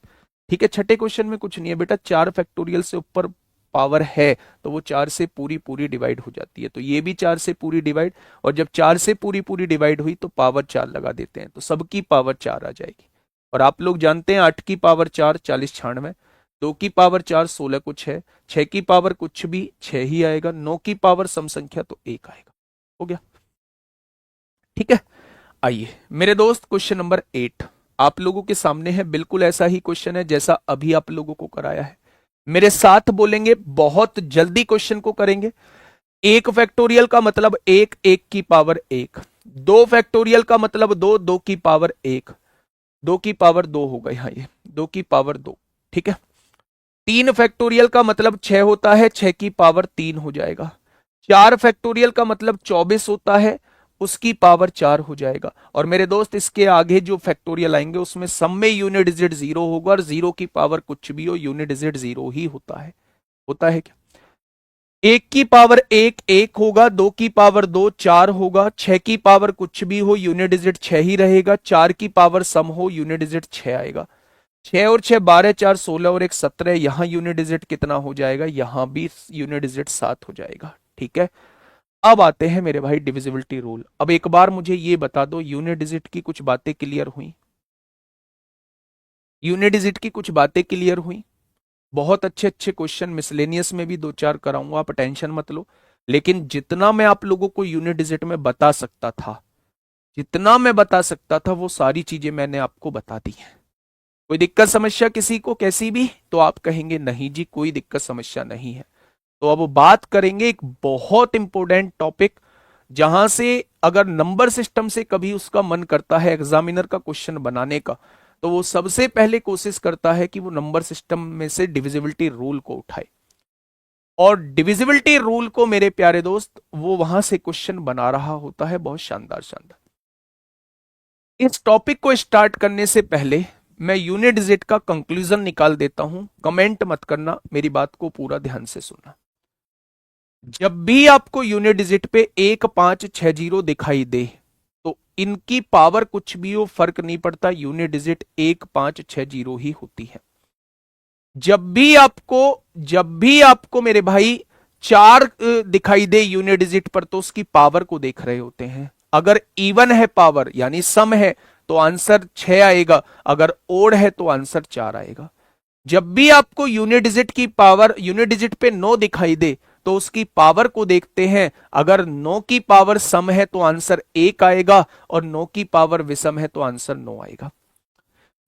ठीक है, छठे क्वेश्चन में कुछ नहीं है बेटा, 4 फैक्टोरियल से ऊपर पावर है तो वो 4 से पूरी पूरी डिवाइड हो जाती है, तो ये भी 4 से पूरी डिवाइड, और जब 4 से पूरी पूरी डिवाइड हुई तो पावर 4 लगा देते हैं, तो सबकी पावर 4 आ जाएगी। और आप लोग जानते हैं 8 की पावर 4 40 96, 2 की पावर 4 16 कुछ है, 6 की पावर कुछ भी 6 ही आएगा, 9 की पावर सम संख्या तो 1 आएगा। हो गया? ठीक है, आइए मेरे दोस्त क्वेश्चन नंबर 8 आप लोगों के सामने है। बिल्कुल ऐसा ही क्वेश्चन है जैसा अभी आप लोगों को कराया है। मेरे साथ बोलेंगे, बहुत जल्दी क्वेश्चन को करेंगे। एक फैक्टोरियल का मतलब एक, एक की पावर एक। दो फैक्टोरियल का मतलब दो, दो की पावर एक, दो की पावर दो होगा यहां, ये दो की पावर दो। ठीक है, तीन फैक्टोरियल का मतलब 6 होता है, 6 की पावर 3 हो जाएगा। चार फैक्टोरियल का मतलब 24 होता है, उसकी पावर 4 हो जाएगा। और मेरे दोस्त इसके आगे जो फैक्टोरियल आएंगे उसमें सब में यूनिट डिजिट जीरो होगा, और जीरो की पावर कुछ भी हो यूनिट डिजिट जीरो ही होता है। होता है क्या? एक की पावर एक एक होगा, दो की पावर दो चार होगा, छह की पावर कुछ भी हो यूनिट डिजिट छह ही रहेगा, चार की पावर सम हो यूनिट डिजिट छह आएगा। 6 और 6 12, 4 16 और एक 17, यहां यूनिट डिजिट कितना हो जाएगा? यहां भी यूनिट डिजिट 7 हो जाएगा। ठीक है, अब आते हैं मेरे भाई डिविजिबिलिटी रूल। अब एक बार मुझे ये बता दो, यूनिट डिजिट की कुछ बातें क्लियर हुई? यूनिट डिजिट की कुछ बातें क्लियर हुई? बहुत अच्छे अच्छे क्वेश्चन मिसलेनियस में भी दो चार कराऊंगा, आप टेंशन मत लो। लेकिन जितना मैं आप लोगों को यूनिट डिजिट में बता सकता था, जितना मैं बता सकता था वो सारी चीजें मैंने आपको बता दी हैं। कोई दिक्कत समस्या किसी को कैसी भी? तो आप कहेंगे नहीं जी कोई दिक्कत समस्या नहीं है। तो अब बात करेंगे एक बहुत इंपॉर्टेंट टॉपिक, जहां से अगर नंबर सिस्टम से कभी उसका मन करता है एग्जामिनर का क्वेश्चन बनाने का, तो वो सबसे पहले कोशिश करता है कि वो नंबर सिस्टम में से डिविजिबिलिटी रूल को उठाए। और डिविजिबिलिटी रूल को मेरे प्यारे दोस्त वो वहां से क्वेश्चन बना रहा होता है, बहुत शानदार शानदार। इस टॉपिक को स्टार्ट करने से पहले मैं यूनिट डिजिट का कंक्लूजन निकाल देता हूं, कमेंट मत करना, मेरी बात को पूरा ध्यान से सुनना। जब भी आपको यूनिट डिजिट पे 1560 दिखाई दे तो इनकी पावर कुछ भी हो फर्क नहीं पड़ता, यूनिट डिजिट 1560 ही होती है। जब भी आपको मेरे भाई चार दिखाई दे यूनिट डिजिट पर, तो उसकी पावर को देख रहे होते हैं। अगर इवन है पावर यानी सम है तो आंसर 6 आएगा, अगर ओड है तो आंसर 4 आएगा। जब भी आपको यूनिट डिजिट की पावर यूनिट डिजिट पे 9 दिखाई दे तो उसकी पावर को देखते हैं, अगर 9 की पावर सम है तो आंसर 1 आएगा, और 9 की पावर विषम है तो आंसर 9 आएगा।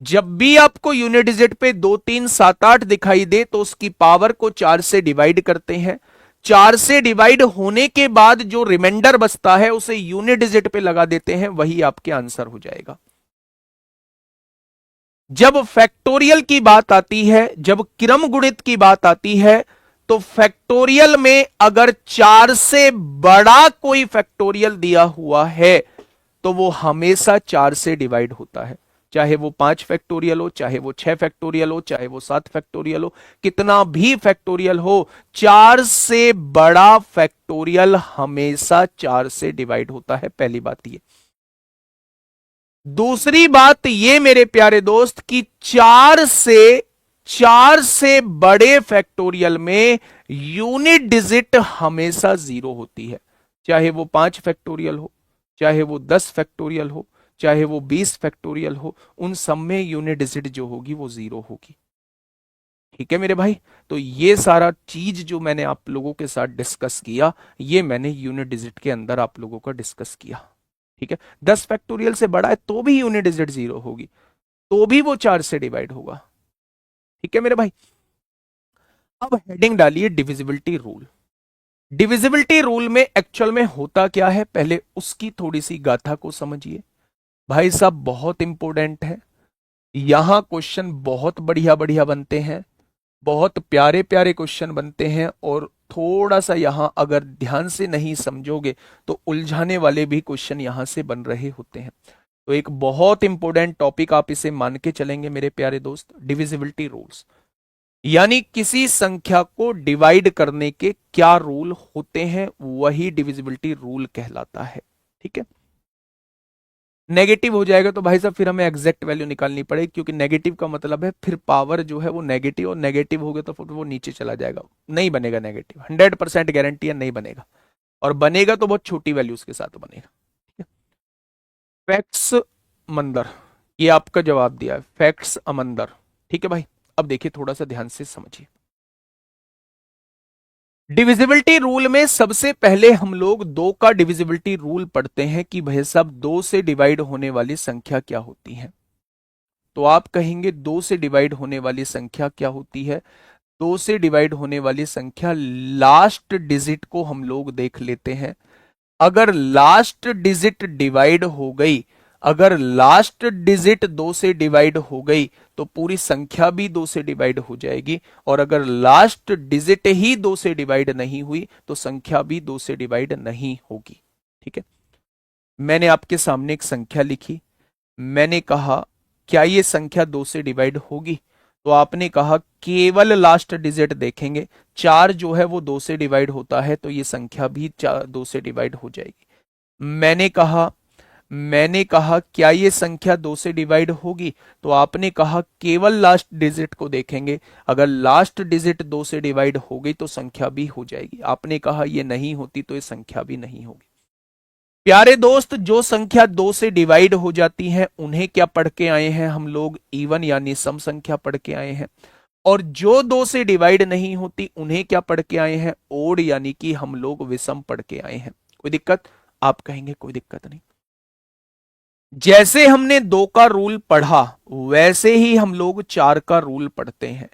जब भी आपको यूनिट डिजिट पे 2 3 7 8 दिखाई दे तो उसकी पावर को 4 से डिवाइड करते हैं, 4 से डिवाइड होने के बाद जो रिमाइंडर बचता है उसे यूनिट डिजिट पे लगा देते हैं, वही आपके आंसर हो जाएगा। जब फैक्टोरियल की बात आती है, जब क्रम गुणित की बात आती है, तो फैक्टोरियल में अगर 4 से बड़ा कोई फैक्टोरियल दिया हुआ है तो वो हमेशा 4 से डिवाइड होता है। चाहे वो 5 फैक्टोरियल हो, चाहे वो 6 फैक्टोरियल हो, चाहे वो 7 फैक्टोरियल हो, कितना भी फैक्टोरियल हो, 4 से बड़ा फैक्टोरियल हमेशा 4 से डिवाइड होता है। पहली बात ये। दूसरी बात ये मेरे प्यारे दोस्त कि चार से बड़े फैक्टोरियल में यूनिट डिजिट हमेशा जीरो होती है। चाहे वो 5 फैक्टोरियल हो, चाहे वो 10 फैक्टोरियल हो, चाहे वो 20 फैक्टोरियल हो, उन सब में यूनिट डिजिट जो होगी वो जीरो होगी। ठीक है मेरे भाई, तो ये सारा चीज जो मैंने आप लोगों के साथ डिस्कस किया, ये मैंने यूनिट डिजिट के अंदर आप लोगों का डिस्कस किया। ठीक है, 10 फैक्टोरियल से बड़ा है तो भी यूनिट डिजिट जीरो होगी, तो भी वो 4 से डिवाइड होगा। ठीक है मेरे भाई, अब हेडिंग डालिए डिविजिबिलिटी रूल। डिविजिबिलिटी रूल में एक्चुअल में होता क्या है, पहले उसकी थोड़ी सी गाथा को समझिए। भाई साहब बहुत इंपॉर्टेंट है, यहां क्वेश्चन बहुत बढ़िया बढ़िया बनते हैं, बहुत प्यारे प्यारे क्वेश्चन बनते हैं, और थोड़ा सा यहां अगर ध्यान से नहीं समझोगे तो उलझाने वाले भी क्वेश्चन यहां से बन रहे होते हैं। तो एक बहुत इंपॉर्टेंट टॉपिक आप इसे मान के चलेंगे मेरे प्यारे दोस्त, डिविजिबिलिटी रूल्स। यानी किसी संख्या को डिवाइड करने के क्या रूल होते हैं, वही डिविजिबिलिटी रूल कहलाता है। ठीक है, नेगेटिव हो जाएगा तो भाई साहब फिर हमें एग्जैक्ट वैल्यू निकालनी पड़ेगी, क्योंकि नेगेटिव का मतलब है फिर पावर जो है वो नेगेटिव, और नेगेटिव हो गया तो फिर वो नीचे चला जाएगा, नहीं बनेगा नेगेटिव, 100% गारंटी है नहीं बनेगा, और बनेगा तो बहुत छोटी वैल्यूज के साथ बनेगा। फैक्ट्स मंदर, ये आपका जवाब दिया है, फैक्ट्स अमंदर। ठीक है भाई, अब देखिए थोड़ा सा ध्यान से समझिए। डिविजिबिलिटी रूल में सबसे पहले हम लोग दो का डिविजिबिलिटी रूल पढ़ते हैं कि भाई साहब दो से डिवाइड होने वाली संख्या क्या होती है। तो आप कहेंगे दो से डिवाइड होने वाली संख्या क्या होती है, दो से डिवाइड होने वाली संख्या लास्ट डिजिट को हम लोग देख लेते हैं। अगर लास्ट डिजिट डिवाइड हो गई, अगर लास्ट डिजिट दो से डिवाइड हो गई तो पूरी संख्या भी दो से डिवाइड हो जाएगी, और अगर लास्ट डिजिट ही दो से डिवाइड नहीं हुई तो संख्या भी दो से डिवाइड नहीं होगी। ठीक है, मैंने आपके सामने एक संख्या लिखी, मैंने कहा क्या ये संख्या दो से डिवाइड होगी, तो आपने कहा केवल लास्ट डिजिट देखेंगे, चार जो है वो दो से डिवाइड होता है तो ये संख्या भी दो से डिवाइड हो जाएगी। मैंने कहा क्या ये संख्या दो से डिवाइड होगी, तो आपने कहा केवल लास्ट डिजिट को देखेंगे, अगर लास्ट डिजिट दो से डिवाइड हो गई तो संख्या भी हो जाएगी। आपने कहा ये नहीं होती तो ये संख्या भी नहीं होगी। प्यारे दोस्त, जो संख्या दो से डिवाइड हो जाती है उन्हें क्या पढ़ के आए हैं हम लोग, इवन यानी सम संख्या पढ़ के आए हैं, और जो दो से डिवाइड नहीं होती उन्हें क्या पढ़ के आए हैं, ओड यानी कि हम लोग विषम पढ़ के आए हैं। कोई दिक्कत? आप कहेंगे कोई दिक्कत नहीं। जैसे हमने दो का रूल पढ़ा वैसे ही हम लोग चार का रूल पढ़ते हैं।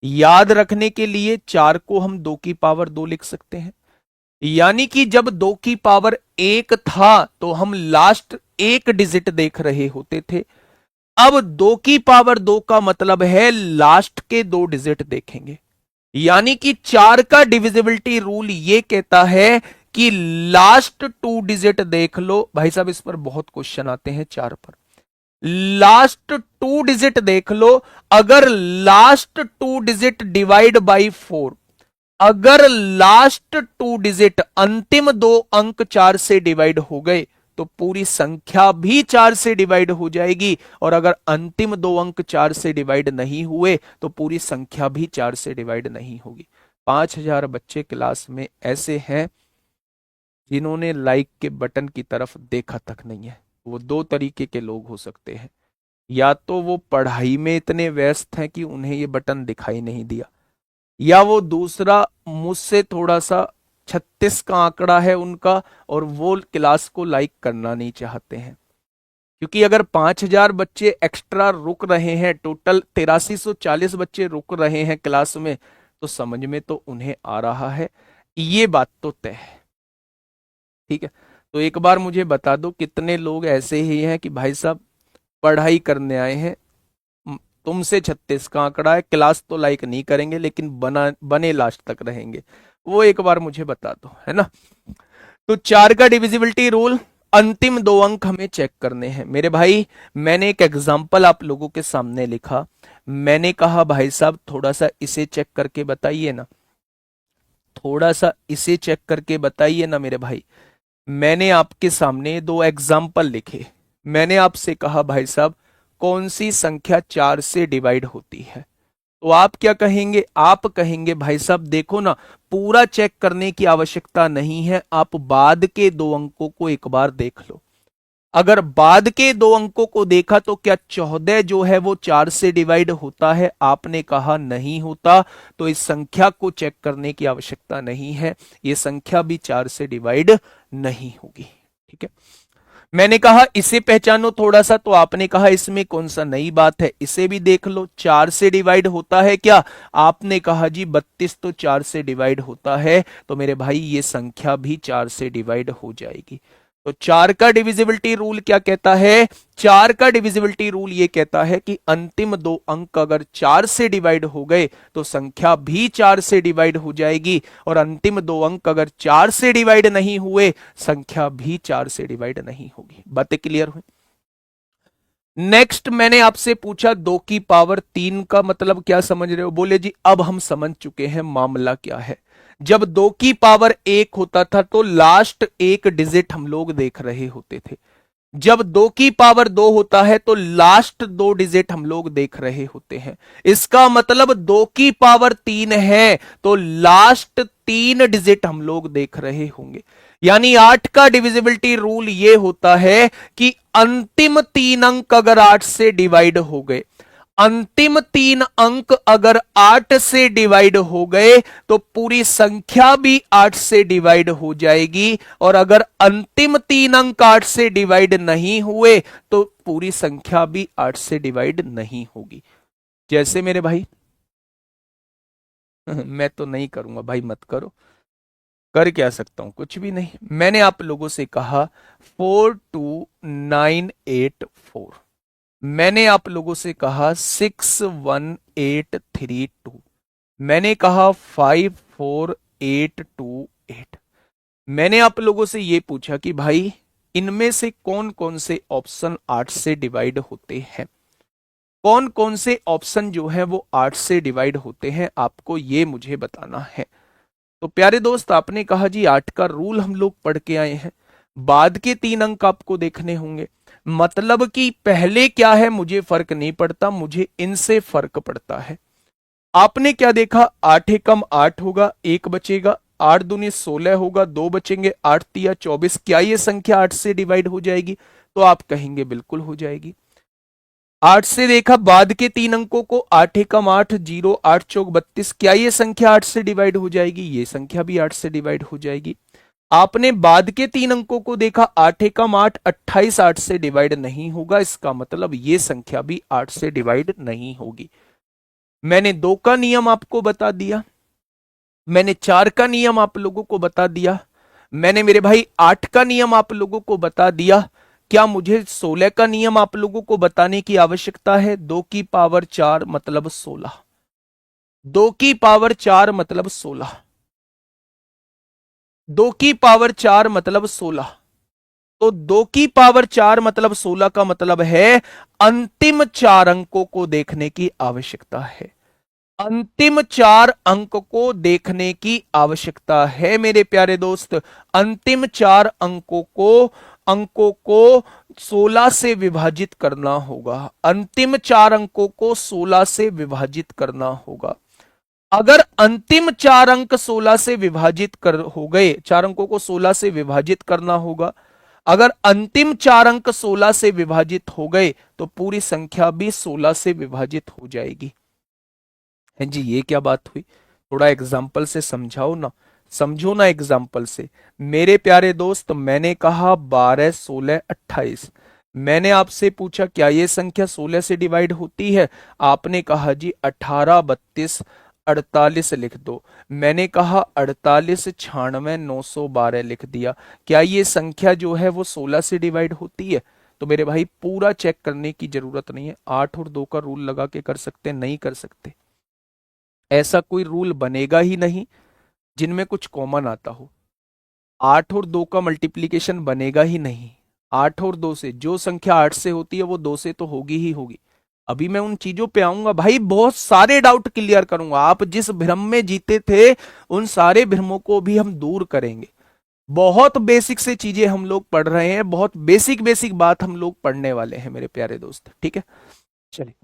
याद रखने के लिए चार को हम दो की पावर दो लिख सकते हैं, यानी कि जब दो की पावर एक था तो हम लास्ट एक डिजिट देख रहे होते थे, अब दो की पावर दो का मतलब है लास्ट के दो डिजिट देखेंगे। यानी कि चार का डिविजिबिलिटी रूल ये कहता है कि लास्ट टू डिजिट देख लो। भाई साहब इस पर बहुत क्वेश्चन आते हैं चार पर, लास्ट टू डिजिट देख लो, अगर last two digit divide by four, अगर लास्ट टू डिजिट अंतिम दो अंक चार से डिवाइड हो गए तो पूरी संख्या भी चार से डिवाइड हो जाएगी, और अगर अंतिम दो अंक चार से डिवाइड नहीं हुए तो पूरी संख्या भी चार से डिवाइड नहीं होगी। 5000 बच्चे क्लास में ऐसे हैं जिन्होंने लाइक के बटन की तरफ देखा तक नहीं है। वो दो तरीके के लोग हो सकते हैं, या तो वो पढ़ाई में इतने व्यस्त हैं कि उन्हें ये बटन दिखाई नहीं दिया, या वो दूसरा मुझसे थोड़ा सा 36 का आंकड़ा है उनका और वो क्लास को लाइक करना नहीं चाहते हैं। क्योंकि अगर 5000 बच्चे एक्स्ट्रा रुक रहे हैं, टोटल 8340 बच्चे रुक रहे हैं क्लास में, तो समझ में तो उन्हें आ रहा है, ये बात तो तय है। ठीक है, तो एक बार मुझे बता दो कितने लोग ऐसे ही हैं कि भाई साहब पढ़ाई करने आए हैं, तुमसे 36 का आंकड़ा है, क्लास तो लाइक नहीं करेंगे लेकिन बने लास्ट तक रहेंगे, वो एक बार मुझे बता दो, है ना। तो चार का डिविजिबिलिटी रूल, अंतिम दो अंक हमें चेक करने हैं मेरे भाई। मैंने एक एग्जांपल आप लोगों के सामने लिखा, मैंने कहा भाई साहब थोड़ा सा इसे चेक करके बताइए ना, थोड़ा सा इसे चेक करके बताइए ना मेरे भाई। मैंने आपके सामने दो एग्जाम्पल लिखे, मैंने आपसे कहा भाई साहब कौन सी संख्या चार से डिवाइड होती है, तो आप क्या कहेंगे, आप कहेंगे भाई साहब देखो ना, पूरा चेक करने की आवश्यकता नहीं है, आप बाद के दो अंकों को एक बार देख लो। अगर बाद के दो अंकों को देखा तो क्या 14 जो है वो चार से डिवाइड होता है, आपने कहा नहीं होता, तो इस संख्या को चेक करने की आवश्यकता नहीं है, ये संख्या भी चार से डिवाइड नहीं होगी। ठीक है, मैंने कहा इसे पहचानो थोड़ा सा, तो आपने कहा इसमें कौन सा नई बात है, इसे भी देख लो। 4 से डिवाइड होता है क्या? आपने कहा जी 32 तो 4 से डिवाइड होता है, तो मेरे भाई ये संख्या भी 4 से डिवाइड हो जाएगी। तो 4 का डिविजिबिलिटी रूल क्या कहता है? 4 का डिविजिबिलिटी रूल ये कहता है कि अंतिम दो अंक अगर 4 से डिवाइड हो गए तो संख्या भी 4 से डिवाइड हो जाएगी, और अंतिम दो अंक अगर 4 से डिवाइड नहीं हुए, संख्या भी 4 से डिवाइड नहीं होगी। बातें क्लियर हुई? नेक्स्ट मैंने आपसे पूछा 2 की पावर 3 का मतलब क्या समझ रहे हो? बोले जी अब हम समझ चुके हैं मामला क्या है। जब 2 की पावर 1 होता था तो लास्ट एक डिजिट हम लोग देख रहे होते थे। जब 2 की पावर 2 होता है तो लास्ट दो डिजिट हम लोग देख रहे होते हैं। इसका मतलब 2 की पावर 3 है तो लास्ट 3 डिजिट हम लोग देख रहे होंगे। यानी 8 का डिविजिबिलिटी रूल ये होता है कि अंतिम 3 अंक अगर 8 से डिवाइड हो गए, अंतिम 3 अंक अगर 8 से डिवाइड हो गए तो पूरी संख्या भी 8 से डिवाइड हो जाएगी, और अगर अंतिम 3 अंक 8 से डिवाइड नहीं हुए तो पूरी संख्या भी 8 से डिवाइड नहीं होगी। जैसे मेरे भाई मैं तो नहीं करूंगा भाई, मत करो। कर क्या सकता हूं? कुछ भी नहीं। मैंने आप लोगों से कहा 42984, मैंने आप लोगों से कहा 61832, मैंने कहा 54828। मैंने आप लोगों से यह पूछा कि भाई इनमें से कौन कौन से ऑप्शन 8 से डिवाइड होते हैं, कौन कौन से ऑप्शन जो है वो 8 से डिवाइड होते हैं, आपको ये मुझे बताना है। तो प्यारे दोस्त आपने कहा जी 8 का रूल हम लोग पढ़ के आए हैं, बाद के 3 अंक आपको देखने होंगे। मतलब कि पहले क्या है मुझे फर्क नहीं पड़ता, मुझे इनसे फर्क पड़ता है। आपने क्या देखा? 8 एकम 8 होगा, 1 बचेगा, 8 दूनी 16 होगा, 2 बचेंगे, 8 तिया 24। क्या ये संख्या 8 से डिवाइड हो जाएगी? तो आप कहेंगे बिल्कुल हो जाएगी। 8 से देखा बाद के 3 अंकों को, 8 एकम 8, 0, 8 चौक 32। क्या ये संख्या 8 से डिवाइड हो जाएगी? ये संख्या भी 8 से डिवाइड हो जाएगी। आपने बाद के 3 अंकों को देखा, 8 एकम 8, 28, 8 से डिवाइड नहीं होगा, इसका मतलब ये संख्या भी 8 से डिवाइड नहीं होगी। मैंने 2 का नियम आपको बता दिया, मैंने 4 का नियम आप लोगों को बता दिया, मैंने मेरे भाई 8 का नियम आप लोगों को बता दिया। क्या मुझे 16 का नियम आप लोगों को बताने की आवश्यकता है? 2 की पावर 4 मतलब 16, 2 की पावर 4 मतलब 16, 2 की पावर 4 मतलब 16। तो 2 की पावर 4 मतलब 16 का मतलब है अंतिम 4 अंकों को देखने की आवश्यकता है, अंतिम 4 अंक को देखने की आवश्यकता है मेरे प्यारे दोस्त। अंतिम 4 अंकों को 16 से विभाजित करना होगा, अंतिम 4 अंकों को 16 से विभाजित करना होगा। अगर अंतिम 4 अंक 16 से विभाजित कर हो गए, 4 अंकों को 16 से विभाजित करना होगा, अगर अंतिम 4 अंक 16 से विभाजित हो गए तो पूरी संख्या भी 16 से विभाजित हो जाएगी। है जी, ये क्या बात हुई? थोड़ा एग्जाम्पल से समझाओ ना, समझो ना एग्जाम्पल से। मेरे प्यारे दोस्त मैंने कहा 12, 16, 28। मैंने आपसे पूछा क्या ये संख्या 16 से डिवाइड होती है? आपने कहा जी 18, 32, 48 लिख दो। मैंने कहा 48, 96, 912 लिख दिया। क्या ये संख्या जो है वो 16 से डिवाइड होती है? तो मेरे भाई पूरा चेक करने की जरूरत नहीं है, 8 और 2 का रूल लगा के कर सकते, नहीं कर सकते? ऐसा कोई रूल बनेगा ही नहीं जिनमें कुछ कॉमन आता हो। 8 और 2 का मल्टीप्लीकेशन बनेगा ही नहीं। 8 और 2 से जो संख्या 8 से होती है वो 2 से तो होगी ही होगी। अभी मैं उन चीजों पे आऊंगा भाई, बहुत सारे डाउट क्लियर करूंगा। आप जिस भ्रम में जीते थे उन सारे भ्रमों को भी हम दूर करेंगे। बहुत बेसिक से चीजें हम लोग पढ़ रहे हैं, बहुत बेसिक बेसिक बात हम लोग पढ़ने वाले हैं मेरे प्यारे दोस्त, ठीक है? चलिए,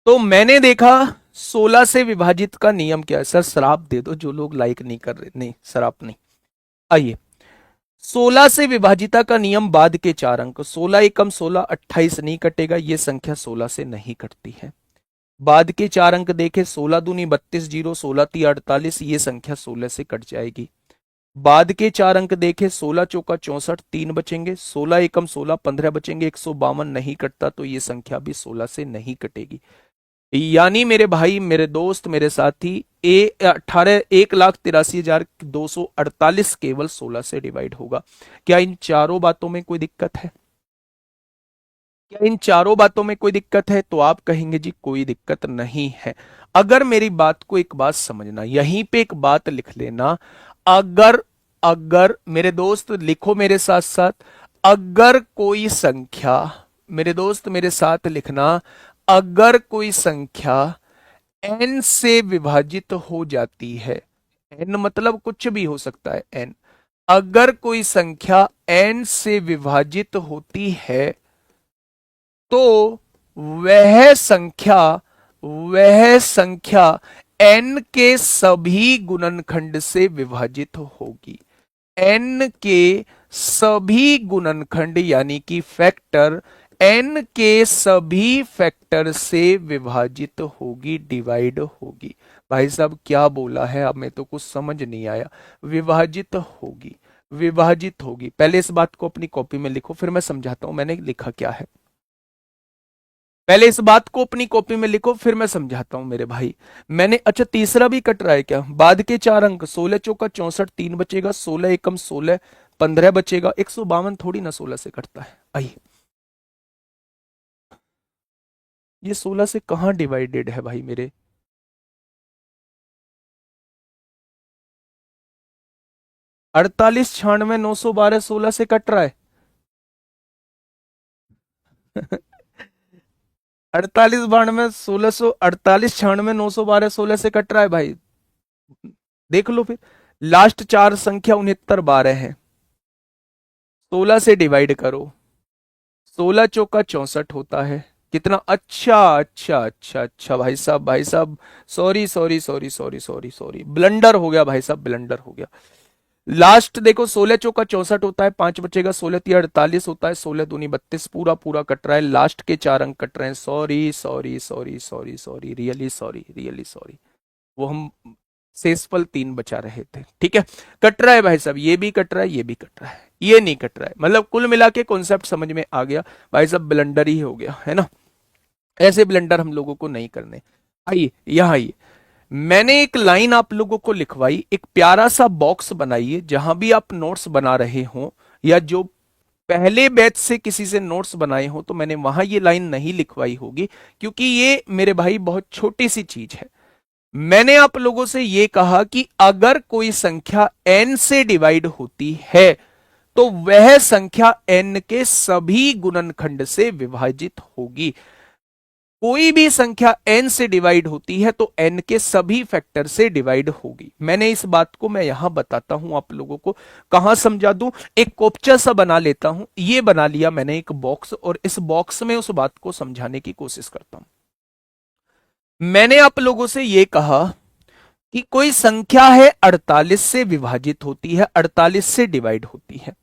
तो मैंने देखा 16 से विभाजित का नियम क्या है। सर श्राप दे दो जो लोग लाइक नहीं कर रहे, नहीं श्राप नहीं। आइए, 16 से विभाजिता का नियम बाद के 4 अंक, 16 एकम 16, 28 नहीं कटेगा, ये संख्या 16 से नहीं कटती है। बाद के 4 अंक देखे, 16 दूनी 32, 0, 16 ती 48, ये संख्या 16 से कट जाएगी। बाद के चार अंक देखे, 16 चौका 64, 3 बचेंगे, 16 एकम 16, 15 बचेंगे, 152 नहीं कटता, तो ये संख्या भी 16 से नहीं कटेगी। यानी मेरे भाई, मेरे दोस्त, मेरे साथी, 1,83,248 केवल 16 से डिवाइड होगा। क्या इन चारों बातों में कोई दिक्कत है? क्या इन चारों बातों में कोई दिक्कत है? तो आप कहेंगे जी कोई दिक्कत नहीं है। अगर मेरी बात को एक बात समझना, यहीं पे एक बात लिख लेना, अगर अगर मेरे दोस्त लिखो मेरे साथ साथ, अगर कोई संख्या, मेरे दोस्त मेरे साथ लिखना, अगर कोई संख्या n से विभाजित हो जाती है, n मतलब कुछ भी हो सकता है n, अगर कोई संख्या n से विभाजित होती है तो वह संख्या n के सभी गुणनखंड से विभाजित होगी। n के सभी गुणनखंड यानी कि फैक्टर n के सभी फैक्टर से विभाजित होगी, डिवाइड होगी। भाई साहब क्या बोला है, अब मैं तो कुछ समझ नहीं आया। विभाजित होगी, विभाजित होगी। पहले इस बात को अपनी कॉपी में लिखो, फिर मैं समझाता हूं मैंने लिखा क्या है। पहले इस बात को अपनी कॉपी में लिखो, फिर मैं समझाता हूं मेरे भाई। मैंने, अच्छा तीसरा भी कट रहा है क्या? बाद के चार अंक, 16 चौका 64, 3 बचेगा, 16 एकम 16, 15 बचेगा, 152 थोड़ी ना 16 से कटता है। आइए, ये 16 से कहां डिवाइडेड है भाई मेरे? 48, 96, 912 16 से कट रहा है। 48, 92, 1648, 96, 912 16 से कट रहा है भाई। देख लो फिर, लास्ट चार संख्या 69 12 है, 16 से डिवाइड करो, 16 चौका 64 होता है। कितना? अच्छा अच्छा अच्छा अच्छा भाई साहब, भाई साहब, sorry sorry sorry sorry sorry sorry, blunder हो गया भाई साहब, ब्लंडर हो गया। लास्ट देखो, 16 चौका 64 होता है, 5 बचेगा, 16 तिया 48 होता है, 16 दूनी 32, पूरा पूरा कट रहा है, लास्ट के चार अंक कट रहे हैं। Sorry sorry sorry sorry sorry, really sorry, really sorry. वो हम शेषफल 3 बचा रहे थे। ठीक है, कट रहा है भाई साहब, ये भी कट रहा है, ये भी कट रहा है, ये नहीं कट रहा है। मतलब कुल मिला के कॉन्सेप्ट समझ में आ गया भाई साहब, ब्लंडर ही हो गया है ना। ऐसे ब्लंडर हम लोगों को नहीं करने। आइए यहां आइए, मैंने एक लाइन आप लोगों को लिखवाई, एक प्यारा सा बॉक्स बनाइए जहां भी आप नोट्स बना रहे हो, या जो पहले बैच से किसी से नोट्स बनाए हो, तो मैंने वहां ये लाइन नहीं लिखवाई होगी, क्योंकि ये मेरे भाई बहुत छोटी सी चीज है। मैंने आप लोगों से यह कहा कि अगर कोई संख्या n से डिवाइड होती है तो वह संख्या n के सभी गुणनखंड से विभाजित होगी। कोई भी संख्या n से डिवाइड होती है तो n के सभी फैक्टर से डिवाइड होगी। मैंने इस बात को मैं यहां बताता हूं आप लोगों को, कहां समझा दूं, एक कोपचा सा बना लेता हूं। ये बना लिया मैंने एक बॉक्स, और इस बॉक्स में उस बात को समझाने की कोशिश करता हूं। मैंने आप लोगों से यह कहा कि कोई संख्या है 48 से विभाजित होती है, 48 से डिवाइड होती है।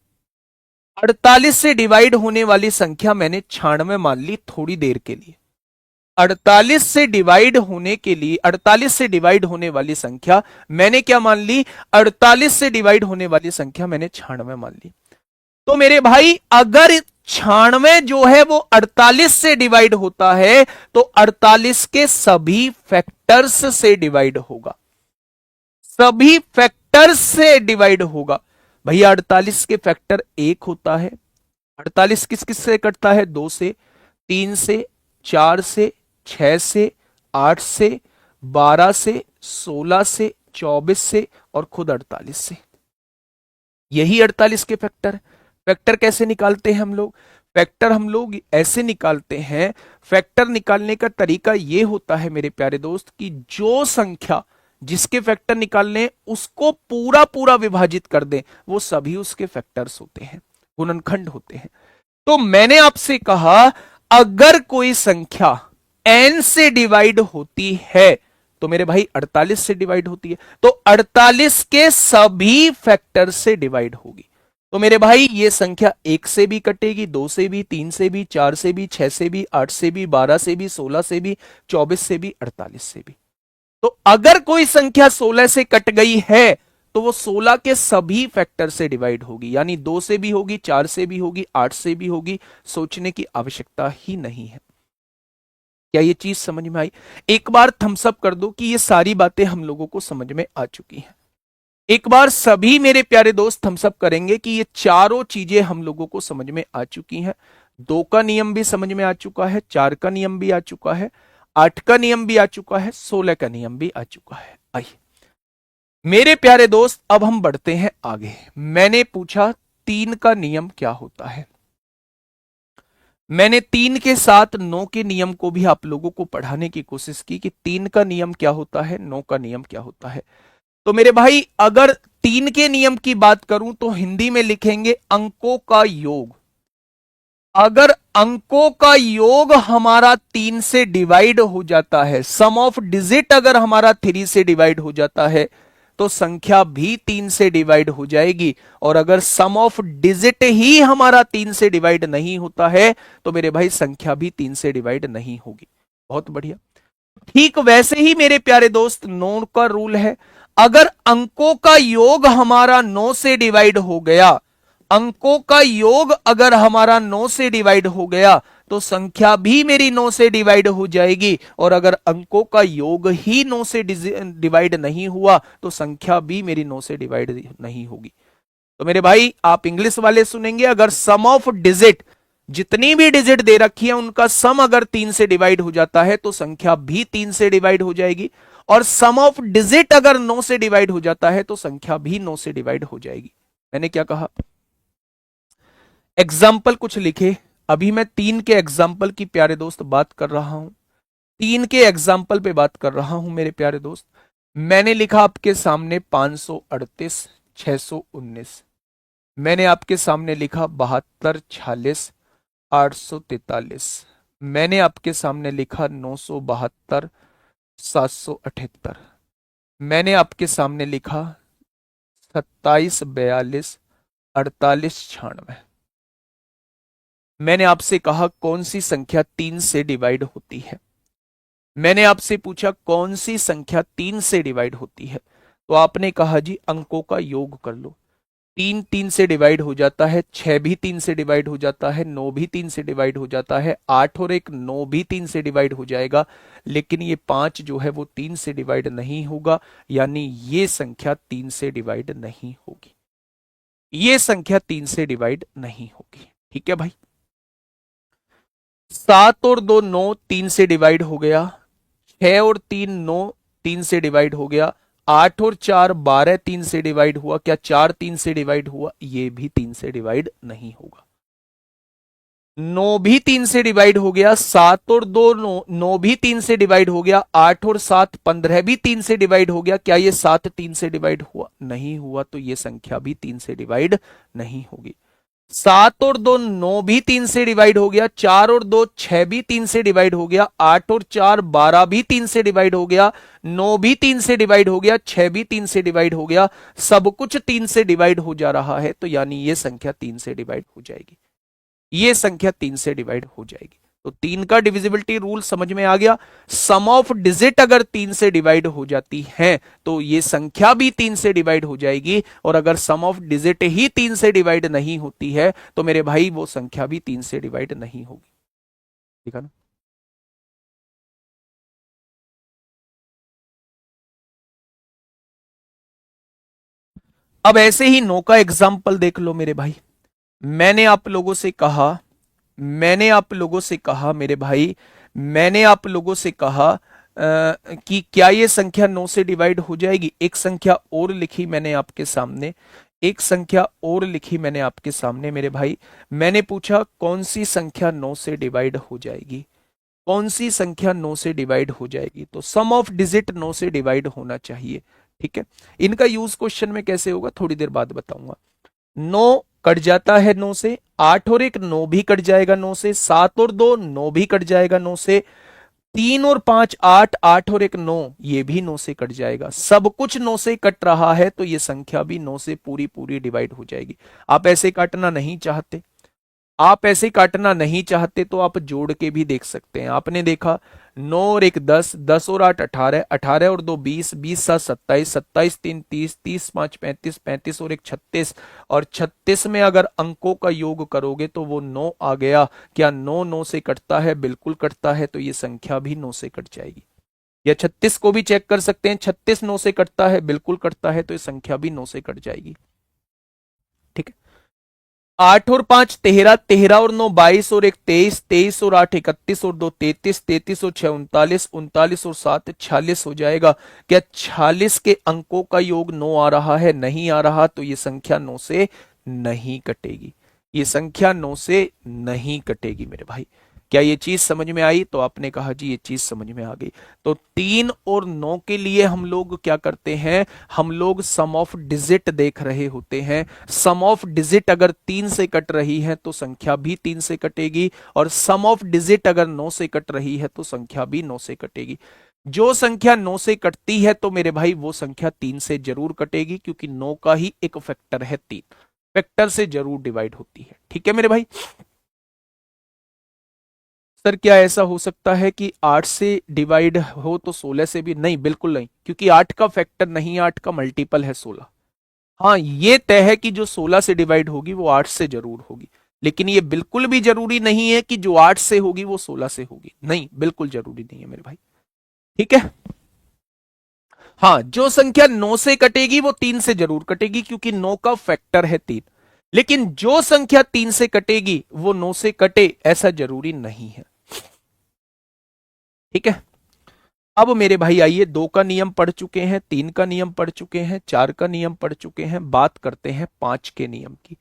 48 से डिवाइड होने वाली संख्या मैंने 96 मान ली थोड़ी देर के लिए। 48 से डिवाइड होने के लिए, 48 से डिवाइड होने वाली संख्या मैंने क्या मान ली? 48 से डिवाइड होने वाली संख्या मैंने 96 मान ली। तो मेरे भाई, अगर 96 जो है वो 48 से डिवाइड होता है तो 48 के सभी फैक्टर्स से डिवाइड होगा, सभी फैक्टर्स से डिवाइड होगा। भैया 48 के फैक्टर 1 होता है। 48 किस किस से कटता है? 2 से, 3 से, 4 से, 6 से, 8 से, 12 से, 16 से, 24 से, और खुद 48 से। यही 48 के फैक्टर। फैक्टर कैसे निकालते हैं हम लोग? फैक्टर हम लोग ऐसे निकालते हैं, फैक्टर निकालने का तरीका यह होता है मेरे प्यारे दोस्त, कि जो संख्या जिसके फैक्टर निकालने उसको पूरा पूरा विभाजित कर दें, वो सभी उसके फैक्टर्स होते हैं, गुणनखंड होते हैं। तो मैंने आपसे कहा, अगर कोई संख्या n से डिवाइड होती है तो मेरे भाई 48 से डिवाइड होती है, तो 48 के सभी फैक्टर से डिवाइड होगी। तो मेरे भाई ये संख्या 1 से भी कटेगी, 2 से भी, 3 से भी, 4 से भी, 6 से भी, 8 से भी, 12 से भी, 16 से भी, 24 से भी, 48 से भी। तो अगर कोई संख्या 16 से कट गई है तो वो 16 के सभी फैक्टर से डिवाइड होगी, यानी 2 से भी होगी, 4 से भी होगी, 8 से भी होगी, सोचने की आवश्यकता ही नहीं है। क्या ये चीज समझ में आई? एक बार थम्स अप कर दो कि ये सारी बातें हम लोगों को समझ में आ चुकी हैं। एक बार सभी मेरे प्यारे दोस्त थम्स अप करेंगे कि ये चारों चीजें हम लोगों को समझ में आ चुकी हैं। 2 का नियम भी समझ में आ चुका है, 4 का नियम भी आ चुका है, 8 का नियम भी आ चुका है, 16 का नियम भी आ चुका है। आइए मेरे प्यारे दोस्त, अब हम बढ़ते हैं आगे। मैंने पूछा 3 का नियम क्या होता है। मैंने 3 के साथ 9 के नियम को भी आप लोगों को पढ़ाने की कोशिश की कि 3 का नियम क्या होता है, 9 का नियम क्या होता है। तो मेरे भाई, अगर 3 के नियम की बात करूं तो हिंदी में लिखेंगे अंकों का योग। अगर अंकों का योग हमारा 3 से डिवाइड हो जाता है, सम ऑफ डिजिट अगर हमारा 3 से डिवाइड हो जाता है, तो संख्या भी 3 से डिवाइड हो जाएगी। और अगर सम ऑफ डिजिट ही हमारा 3 से डिवाइड नहीं होता है, तो मेरे भाई संख्या भी 3 से डिवाइड नहीं होगी। बहुत बढ़िया। ठीक वैसे ही मेरे प्यारे दोस्त 9 का रूल है। अगर अंकों का योग हमारा 9 से डिवाइड हो गया, अंकों का योग अगर हमारा 9 से डिवाइड हो गया, तो संख्या भी मेरी 9 से डिवाइड हो जाएगी। और अगर अंकों का योग ही 9 से डिवाइड नहीं हुआ, तो संख्या भी मेरी 9 से डिवाइड नहीं होगी। तो मेरे भाई, आप इंग्लिश वाले सुनेंगे, अगर सम ऑफ डिजिट, जितनी भी डिजिट दे रखी है उनका सम अगर 3 से डिवाइड हो जाता है, तो संख्या भी 3 से डिवाइड हो जाएगी। और सम ऑफ डिजिट अगर 9 से डिवाइड हो जाता है, तो संख्या भी 9 से डिवाइड हो जाएगी। मैंने क्या कहा? एग्जाम्पल कुछ लिखे। अभी मैं 3 के एग्जाम्पल की प्यारे दोस्त बात कर रहा हूं, 3 के एग्जाम्पल पे बात कर रहा हूं मेरे प्यारे दोस्त। मैंने लिखा आपके सामने 538 619। मैंने आपके सामने लिखा 72 46 843। मैंने आपके सामने लिखा 972 778। मैंने आपके सामने लिखा 27 42 48 96। मैंने आपसे कहा कौन सी संख्या 3 से डिवाइड होती है। मैंने आपसे पूछा कौन सी संख्या 3 से डिवाइड होती है, तो आपने कहा जी अंकों का योग कर लो। 3 3 से डिवाइड हो जाता है, 6 भी 3 से डिवाइड हो जाता है, 9 भी 3 से डिवाइड हो जाता है, 8 और 1 9 भी 3 से डिवाइड हो जाएगा। लेकिन ये 5 जो है वो 3 से डिवाइड नहीं होगा, यानी ये संख्या 3 से डिवाइड नहीं होगी। ये संख्या 3 से डिवाइड नहीं होगी। ठीक है भाई। 7 और 2 9 3 से डिवाइड हो गया, 6 और 3 9 3 से डिवाइड हो गया, 8 और 4 12 3 से डिवाइड हुआ। क्या 4 3 से डिवाइड हुआ? ये भी 3 से डिवाइड नहीं होगा। 9 भी 3 से डिवाइड हो गया, 7 और 2 9 9 भी 3 से डिवाइड हो गया, 8 और 7 15 भी 3 से डिवाइड हो गया। क्या ये 7 3 से डिवाइड हुआ? नहीं हुआ, तो ये संख्या भी 3 से डिवाइड नहीं होगी। 7 और 2 9 भी 3 से डिवाइड हो गया, 4 और 2 6 भी 3 से डिवाइड हो गया, 8 और 4 12 भी 3 से डिवाइड हो गया, 9 भी 3 से डिवाइड हो गया, 6 भी 3 से डिवाइड हो गया। सब कुछ 3 से डिवाइड हो जा रहा है, तो यानी ये संख्या 3 से डिवाइड हो जाएगी। ये संख्या 3 से डिवाइड हो जाएगी। तो 3 का डिविजिबिलिटी रूल समझ में आ गया। सम ऑफ डिजिट अगर 3 से डिवाइड हो जाती है, तो ये संख्या भी 3 से डिवाइड हो जाएगी। और अगर सम ऑफ डिजिट ही 3 से डिवाइड नहीं होती है, तो मेरे भाई वो संख्या भी 3 से डिवाइड नहीं होगी। ठीक है ना? अब ऐसे ही 9 का एग्जाम्पल देख लो मेरे भाई। मैंने आप लोगों से कहा, मैंने आप लोगों से कहा मेरे भाई, मैंने आप लोगों से कहा कि क्या ये संख्या 9 से डिवाइड हो जाएगी। एक संख्या और लिखी मैंने आपके सामने, एक संख्या और लिखी मैंने आपके सामने मेरे भाई। मैंने पूछा कौन सी संख्या 9 से डिवाइड हो जाएगी, कौन सी संख्या 9 से डिवाइड हो जाएगी। तो सम ऑफ डिजिट 9 से डिवाइड होना चाहिए। ठीक है, इनका यूज क्वेश्चन में कैसे होगा थोड़ी देर बाद बताऊंगा। 9 कट जाता है 9 से, 8 और 1 9 भी कट जाएगा 9 से, 7 और 2 9 भी कट जाएगा 9 से, 3 और 5 8, 8 और 1 9, ये भी 9 से कट जाएगा। सब कुछ 9 से कट रहा है, तो ये संख्या भी 9 से पूरी पूरी डिवाइड हो जाएगी। आप ऐसे काटना नहीं चाहते, आप ऐसे काटना नहीं चाहते तो आप जोड़ के भी देख सकते हैं। आपने देखा 9 और 1 10, 10 और 8 18, 18 और 2 20, 20 7 27, 27 3 30, 30 5 35, 35 और 1 36, और 36 में अगर अंकों का योग करोगे तो वो 9 आ गया। क्या 9 9 से कटता है? बिल्कुल कटता है, तो ये संख्या भी 9 से कट जाएगी। या 36 को भी चेक कर सकते हैं, 36 9 से कटता है? बिल्कुल कटता है, तो ये संख्या भी 9 से कट जाएगी। ठीक है। 8 और 5 13, 13 और 9 22 और 1 23, 23 और 8 31 और 2 33, 33 और 6 39, 39 और 7 46 हो जाएगा। क्या 46 के अंकों का योग 9 आ रहा है? नहीं आ रहा, तो ये संख्या 9 से नहीं कटेगी। ये संख्या 9 से नहीं कटेगी मेरे भाई। क्या ये चीज समझ में आई? तो आपने कहा जी ये चीज समझ में आ गई। तो 3 और 9 के लिए हम लोग क्या करते हैं? हम लोग सम ऑफ डिजिट देख रहे होते हैं। सम ऑफ डिजिट अगर 3 से कट रही है तो संख्या भी 3 से कटेगी, और सम ऑफ डिजिट अगर 9 से कट रही है तो संख्या भी 9 से कटेगी। जो संख्या 9 से कटती है तो मेरे भाई वो संख्या 3 से जरूर कटेगी, क्योंकि 9 का ही एक फैक्टर है 3, फैक्टर से जरूर डिवाइड होती है। ठीक है मेरे भाई। सर क्या ऐसा हो सकता है कि 8 से डिवाइड हो तो 16 से भी? नहीं, बिल्कुल नहीं, क्योंकि 8 का फैक्टर नहीं, 8 का मल्टीपल है 16। हाँ ये तय है कि जो 16 से डिवाइड होगी वो 8 से जरूर होगी, लेकिन ये बिल्कुल भी जरूरी नहीं है कि जो 8 से होगी वो 16 से होगी। नहीं, बिल्कुल जरूरी नहीं है मेरे भाई। ठीक है। हाँ, जो संख्या 9 से कटेगी वो 3 से जरूर कटेगी, क्योंकि 9 का फैक्टर है 3। लेकिन जो संख्या 3 से कटेगी वो 9 से कटे ऐसा जरूरी नहीं है। ठीक है। अब मेरे भाई आइए, 2 का नियम पढ़ चुके हैं, 3 का नियम पढ़ चुके हैं, 4 का नियम पढ़ चुके हैं, बात करते हैं 5 के नियम की।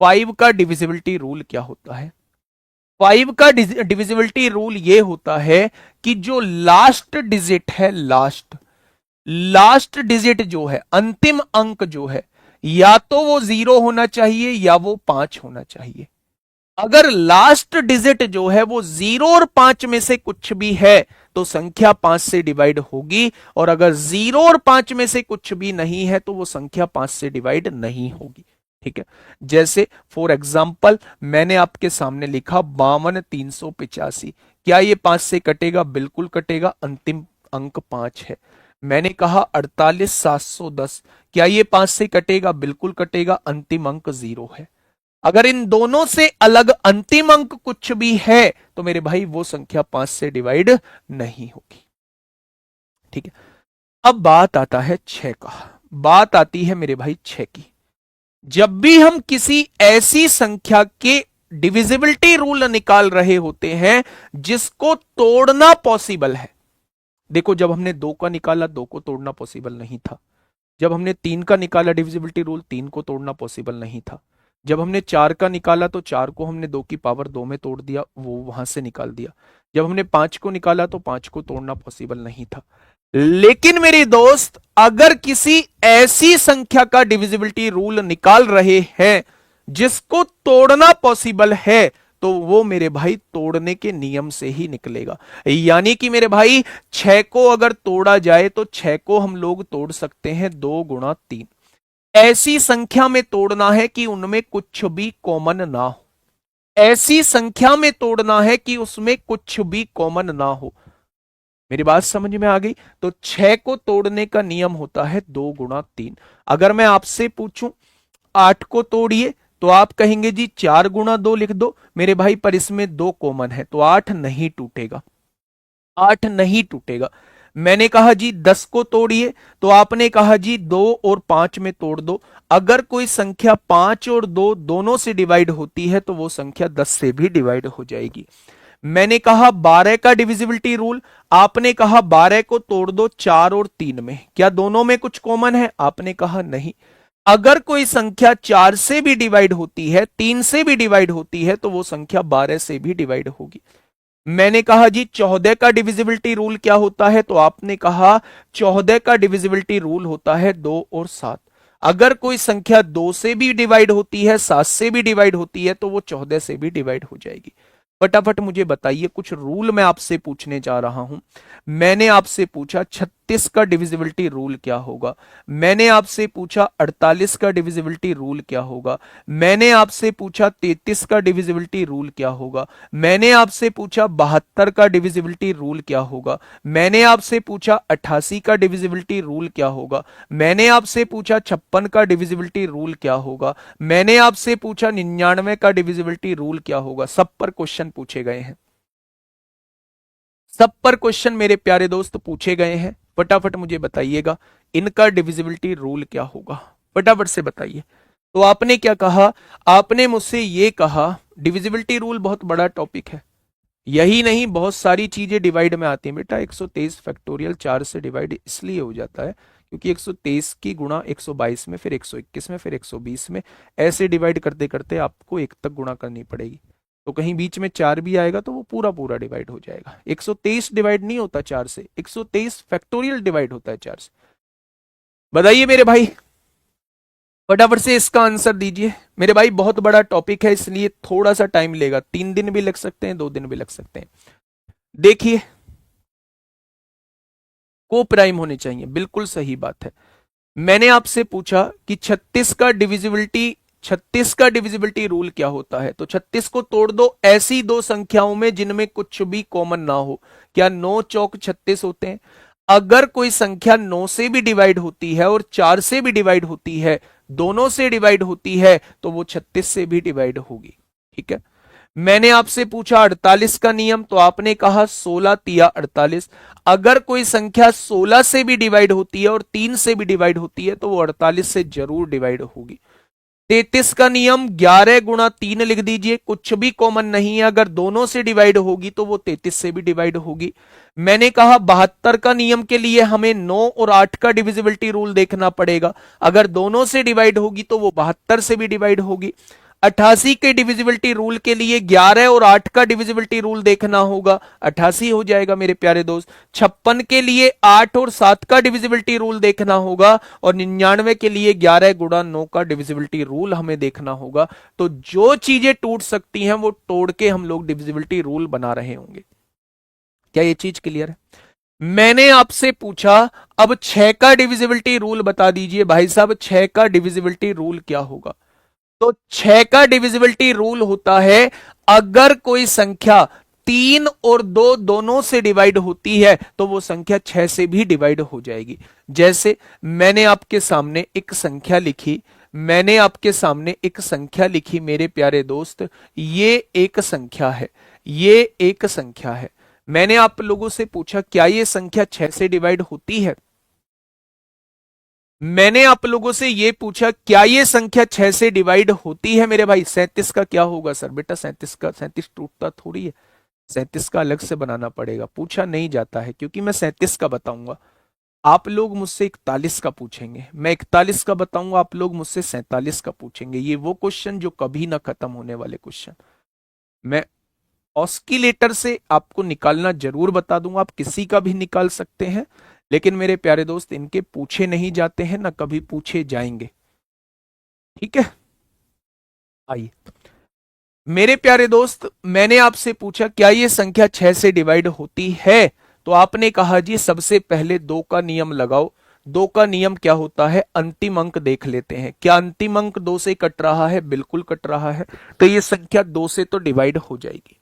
5 का डिविजिबिलिटी रूल क्या होता है? 5 का डिविजिबिलिटी रूल ये होता है कि जो लास्ट डिजिट है, लास्ट लास्ट डिजिट जो है, अंतिम अंक जो है, या तो वो 0 होना चाहिए या वो 5 होना चाहिए। अगर लास्ट डिजिट जो है वो 0 और 5 में से कुछ भी है तो संख्या 5 से डिवाइड होगी, और अगर 0 और 5 में से कुछ भी नहीं है तो वो संख्या 5 से डिवाइड नहीं होगी। ठीक है। जैसे फॉर एग्जाम्पल मैंने आपके सामने लिखा 52 385, क्या ये 5 से कटेगा? बिल्कुल कटेगा, अंतिम अंक 5 है। मैंने कहा 48 710, क्या ये 5 से कटेगा? बिल्कुल कटेगा, अंतिम अंक 0 है। अगर इन दोनों से अलग अंतिम अंक कुछ भी है तो मेरे भाई वो संख्या 5 से डिवाइड नहीं होगी। ठीक है। अब बात आता है 6 का, बात आती है मेरे भाई 6 की। जब भी हम किसी ऐसी संख्या के डिविजिबिलिटी रूल निकाल रहे होते हैं जिसको तोड़ना पॉसिबल है। देखो, जब हमने 2 का निकाला, 2 को तोड़ना पॉसिबल नहीं था। जब हमने 3 का निकाला डिविजिबिलिटी रूल, 3 को तोड़ना पॉसिबल नहीं था। जब हमने 4 का निकाला तो 4 को हमने 2 की पावर 2 में तोड़ दिया, वो वहां से निकाल दिया। जब हमने 5 को निकाला तो 5 को तोड़ना पॉसिबल नहीं था। लेकिन मेरे दोस्त, अगर किसी ऐसी संख्या का डिविजिबिलिटी रूल निकाल रहे हैं जिसको तोड़ना पॉसिबल है, तो वो मेरे भाई तोड़ने के नियम से ही निकलेगा। यानी कि मेरे भाई 6 को अगर तोड़ा जाए तो 6 को हम लोग तोड़ सकते हैं 2 गुणा 3। ऐसी संख्या में तोड़ना है कि उनमें कुछ भी कॉमन ना हो। ऐसी संख्या में तोड़ना है कि उसमें कुछ भी कॉमन ना हो। मेरी बात समझ में आ गई? तो 6 को तोड़ने का नियम होता है 2 गुणा 3। अगर मैं आपसे पूछूं 8 को तोड़िए तो आप कहेंगे जी 4 गुणा 2 लिख दो मेरे भाई, पर इसमें 2 कॉमन है तो 8 नहीं टूटेगा, 8 नहीं टूटेगा। मैंने कहा जी 10 को तोड़िए तो आपने कहा जी 2 और 5 में तोड़ दो। अगर कोई संख्या 5 और 2 दोनों से डिवाइड होती है तो वो संख्या 10 से भी डिवाइड हो जाएगी। मैंने कहा 12 का डिविजिबिलिटी रूल, आपने कहा 12 को तोड़ दो 4 और 3 में, क्या दोनों में कुछ कॉमन है? आपने कहा नहीं। अगर कोई संख्या 4 से भी डिवाइड होती है, 3 से भी डिवाइड होती है तो वो संख्या 12 से भी डिवाइड होगी। मैंने कहा जी 14 का डिविजिबिलिटी रूल क्या होता है, तो आपने कहा 14 का डिविजिबिलिटी रूल होता है 2 और 7। अगर कोई संख्या 2 से भी डिवाइड होती है, 7 से भी डिवाइड होती है तो वो 14 से भी डिवाइड हो जाएगी। फटाफट मुझे बताइए, कुछ रूल मैं आपसे पूछने जा रहा हूं। मैंने आपसे पूछा 36 का डिविजिबिलिटी रूल क्या होगा। मैंने आपसे पूछा 48 का डिविजिबिलिटी रूल क्या होगा। मैंने आपसे पूछा 33 का डिविजिबिलिटी रूल क्या होगा। मैंने आपसे पूछा 72 का डिविजिबिलिटी रूल क्या होगा। मैंने आपसे पूछा 88 का डिविजिबिलिटी रूल क्या होगा। मैंने आपसे पूछा 56 का डिविजिबिलिटी रूल क्या होगा। मैंने आपसे पूछा 99 का डिविजिबिलिटी रूल क्या होगा। सब पर क्वेश्चन पूछे गए हैं, सब पर क्वेश्चन मेरे प्यारे दोस्त पूछे गए हैं। फटाफट मुझे बताइएगा इनका डिविजिबिलिटी रूल क्या होगा, फटाफट से बताइए। तो आपने क्या कहा, आपने मुझसे ये कहा डिविजिबिलिटी रूल बहुत बड़ा टॉपिक है, यही नहीं बहुत सारी चीजें डिवाइड में आती हैं बेटा। 123 फैक्टोरियल 4 से डिवाइड इसलिए हो जाता है क्योंकि 123 की गुणा 122 में, फिर 121 में, फिर 120 में, ऐसे डिवाइड करते करते आपको 1 तक गुणा करनी पड़ेगी। तो कहीं बीच में 4 भी आएगा तो वो पूरा पूरा डिवाइड हो जाएगा। 123 डिवाइड नहीं होता 4 से, 123 फैक्टोरियल डिवाइड होता है 4 से। बताइए मेरे भाई, फटाफट से इसका आंसर दीजिए मेरे भाई। बहुत बड़ा टॉपिक है इसलिए थोड़ा सा टाइम लेगा, 3 दिन भी लग सकते हैं, 2 दिन भी लग सकते हैं। देखिए को प्राइम होने चाहिए, बिल्कुल सही बात है। मैंने आपसे पूछा कि 36 का डिविजिबिलिटी रूल क्या होता है, तो 36 को तोड़ दो ऐसी दो संख्याओं में जिनमें कुछ भी कॉमन ना हो। क्या 9 चौक 36 होते हैं? अगर कोई संख्या 9 से भी डिवाइड होती है और 4 से भी डिवाइड होती है, दोनों से डिवाइड होती है, तो वो 36 से भी डिवाइड होगी। ठीक है। मैंने आपसे पूछा 48 का नियम, तो आपने कहा 16 तिया 48। अगर कोई संख्या 16 से भी डिवाइड होती है और 3 से भी डिवाइड होती है, तो वो 48 से जरूर डिवाइड होगी। 33 का नियम 11 गुणा 3 लिख दीजिए, कुछ भी कॉमन नहीं है, अगर दोनों से डिवाइड होगी तो वो 33 से भी डिवाइड होगी। मैंने कहा 72 का नियम के लिए हमें 9 और 8 का डिविजिबिलिटी रूल देखना पड़ेगा, अगर दोनों से डिवाइड होगी तो वो 72 से भी डिवाइड होगी। 88 के डिविजिबिलिटी रूल के लिए 11 और 8 का डिविजिबिलिटी रूल देखना होगा, 88 हो जाएगा मेरे प्यारे दोस्त। 56 के लिए 8 और 7 का डिविजिबिलिटी रूल देखना होगा, और 99 के लिए 11 गुणा 9 का डिविजिबिलिटी रूल हमें देखना होगा। तो जो चीजें टूट सकती हैं वो तोड़ के हम लोग डिविजिबिलिटी रूल बना रहे होंगे। क्या ये चीज क्लियर है? मैंने आपसे पूछा अब 6 का डिविजिबिलिटी रूल बता दीजिए भाई साहब, 6 का डिविजिबिलिटी रूल क्या होगा। तो 6 का डिविजिबिलिटी रूल होता है अगर कोई संख्या 3 और 2 दोनों से डिवाइड होती है तो वो संख्या 6 से भी डिवाइड हो जाएगी। जैसे मैंने आपके सामने एक संख्या लिखी, मैंने आपके सामने एक संख्या लिखी मेरे प्यारे दोस्त, ये एक संख्या है, ये एक संख्या है। मैंने आप लोगों से पूछा क्या ये संख्या 6 से डिवाइड होती है? मैंने आप लोगों से यह पूछा क्या यह संख्या 6 से डिवाइड होती है मेरे भाई? 37 का क्या होगा सर? बेटा 37 का, 37 टूटता थोड़ी है, 37 का अलग से बनाना पड़ेगा, पूछा नहीं जाता है क्योंकि मैं 37 का बताऊंगा। आप लोग मुझसे 41 का पूछेंगे, मैं 41 का बताऊंगा, आप लोग मुझसे 47 का पूछेंगे। ये वो क्वेश्चन जो कभी ना खत्म होने वाले क्वेश्चन। मैं ऑस्किलेटर से आपको निकालना जरूर बता दूंगा, आप किसी का भी निकाल सकते हैं, लेकिन मेरे प्यारे दोस्त इनके पूछे नहीं जाते हैं, ना कभी पूछे जाएंगे। ठीक है, आइए मेरे प्यारे दोस्त, मैंने आपसे पूछा क्या ये संख्या 6 से डिवाइड होती है, तो आपने कहा जी सबसे पहले 2 का नियम लगाओ। 2 का नियम क्या होता है? अंतिम अंक देख लेते हैं, क्या अंतिम अंक 2 से कट रहा है? बिल्कुल कट रहा है, तो ये संख्या 2 से तो डिवाइड हो जाएगी।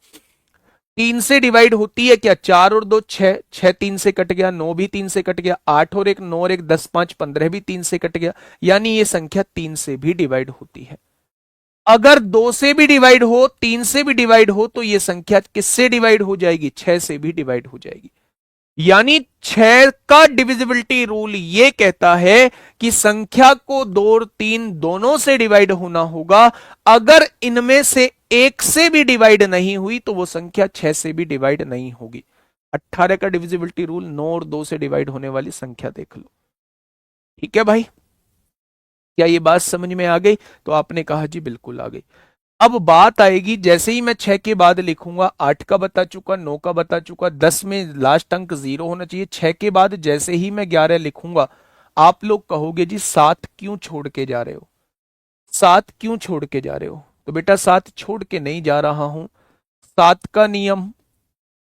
3 से डिवाइड होती है क्या? 4 और 2 6, 6 3 से कट गया, 9 भी 3 से कट गया, 8 और 1 9 और 1 10 5 15 भी 3 से कट गया, यानी ये संख्या 3 से भी डिवाइड होती है। अगर 2 से भी डिवाइड हो, 3 से भी डिवाइड हो, तो ये संख्या किससे डिवाइड हो जाएगी? 6 से भी डिवाइड हो जाएगी। यानी 6 का डिविजिबिलिटी रूल ये कहता है कि संख्या को 2 और 3 दोनों से डिवाइड होना होगा, अगर इनमें से एक से भी डिवाइड नहीं हुई तो वो संख्या 6 से भी डिवाइड नहीं होगी। 18 का डिविजिबिलिटी रूल 9 और 2 से डिवाइड होने वाली संख्या देख लो। ठीक है भाई, क्या ये बात समझ में आ गई? तो आपने कहा जी बिल्कुल आ गई। अब बात आएगी, जैसे ही मैं 6 के बाद लिखूंगा, 8 का बता चुका, 9 का बता चुका, 10 में लास्ट अंक 0 होना चाहिए। 6 के बाद जैसे ही मैं 11 लिखूंगा, आप लोग कहोगे जी 7 क्यों छोड़ के जा रहे हो? 7 क्यों छोड़ के जा रहे हो? तो बेटा 7 छोड़ के नहीं जा रहा हूं। 7 का नियम,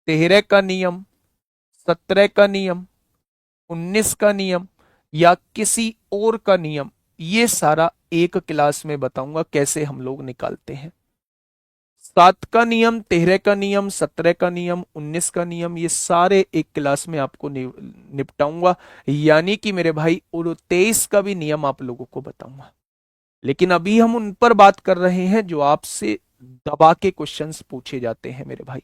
13 का नियम, 17 का नियम, 19 का नियम या किसी और का नियम, ये सारा एक क्लास में बताऊंगा कैसे हम लोग निकालते हैं। 7 का नियम, 13 का नियम, 17 का नियम, 19 का नियम, ये सारे एक क्लास में आपको निपटाऊंगा। यानी कि मेरे भाई, और 23 का भी नियम आप लोगों को बताऊंगा। लेकिन अभी हम उन पर बात कर रहे हैं जो आपसे दबा के क्वेश्चंस पूछे जाते हैं मेरे भाई।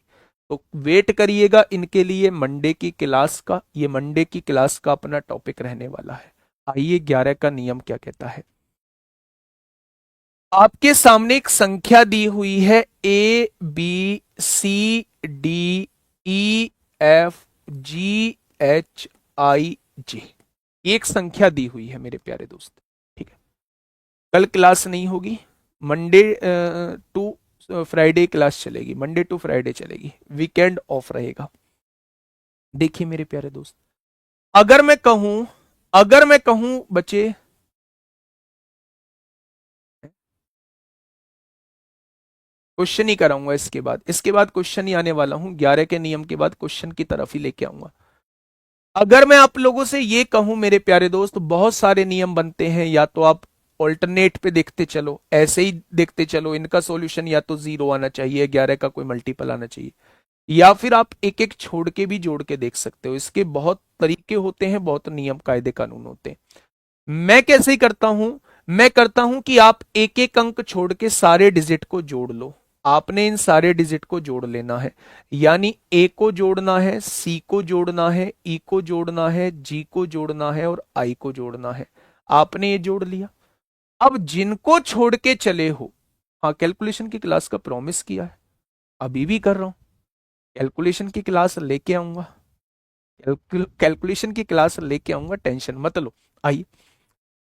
तो वेट करिएगा इनके लिए मंडे की क्लास का। ये मंडे की क्लास का अपना टॉपिक रहने वाला है। आइए 11 का नियम क्या कहता है। आपके सामने एक संख्या दी हुई है, ABCDEFGHIJ। एक संख्या दी हुई है मेरे प्यारे दोस्त। ठीक है, कल क्लास नहीं होगी। मंडे टू फ्राइडे क्लास चलेगी, मंडे टू फ्राइडे चलेगी, वीकेंड ऑफ रहेगा। देखिए मेरे प्यारे दोस्त, अगर मैं कहूं, अगर मैं कहूं बच्चे, क्वेश्चन ही कराऊंगा इसके बाद क्वेश्चन ही आने वाला हूं। 11 के नियम के बाद क्वेश्चन की तरफ ही लेके आऊंगा। अगर मैं आप लोगों से ये कहूं मेरे प्यारे दोस्त, बहुत सारे नियम बनते हैं, या तो आप ऑल्टरनेट पे देखते चलो, ऐसे ही देखते चलो, इनका सॉल्यूशन या तो 0 आना चाहिए, 11 का कोई मल्टीपल आना चाहिए, या फिर आप एक एक छोड़ के भी जोड़ के देख सकते हो। इसके बहुत तरीके होते हैं, बहुत नियम कायदे कानून होते हैं। मैं कैसे करता हूं, मैं करता हूं कि आप एक एक अंक छोड़ के सारे डिजिट को जोड़ लो। आपने इन सारे डिजिट को जोड़ लेना है। यानी ए को जोड़ना है, सी को जोड़ना है, ई को जोड़ना है, जी को जोड़ना है और आई को जोड़ना है। आपने ये जोड़ लिया। अब जिनको छोड़ के चले हो, हाँ कैलकुलेशन की क्लास का प्रॉमिस किया है, अभी भी कर रहा हूं। कैलकुलेशन की क्लास लेके आऊंगा, कैलकुलेशन की क्लास लेके आऊंगा, टेंशन मत लो। आइए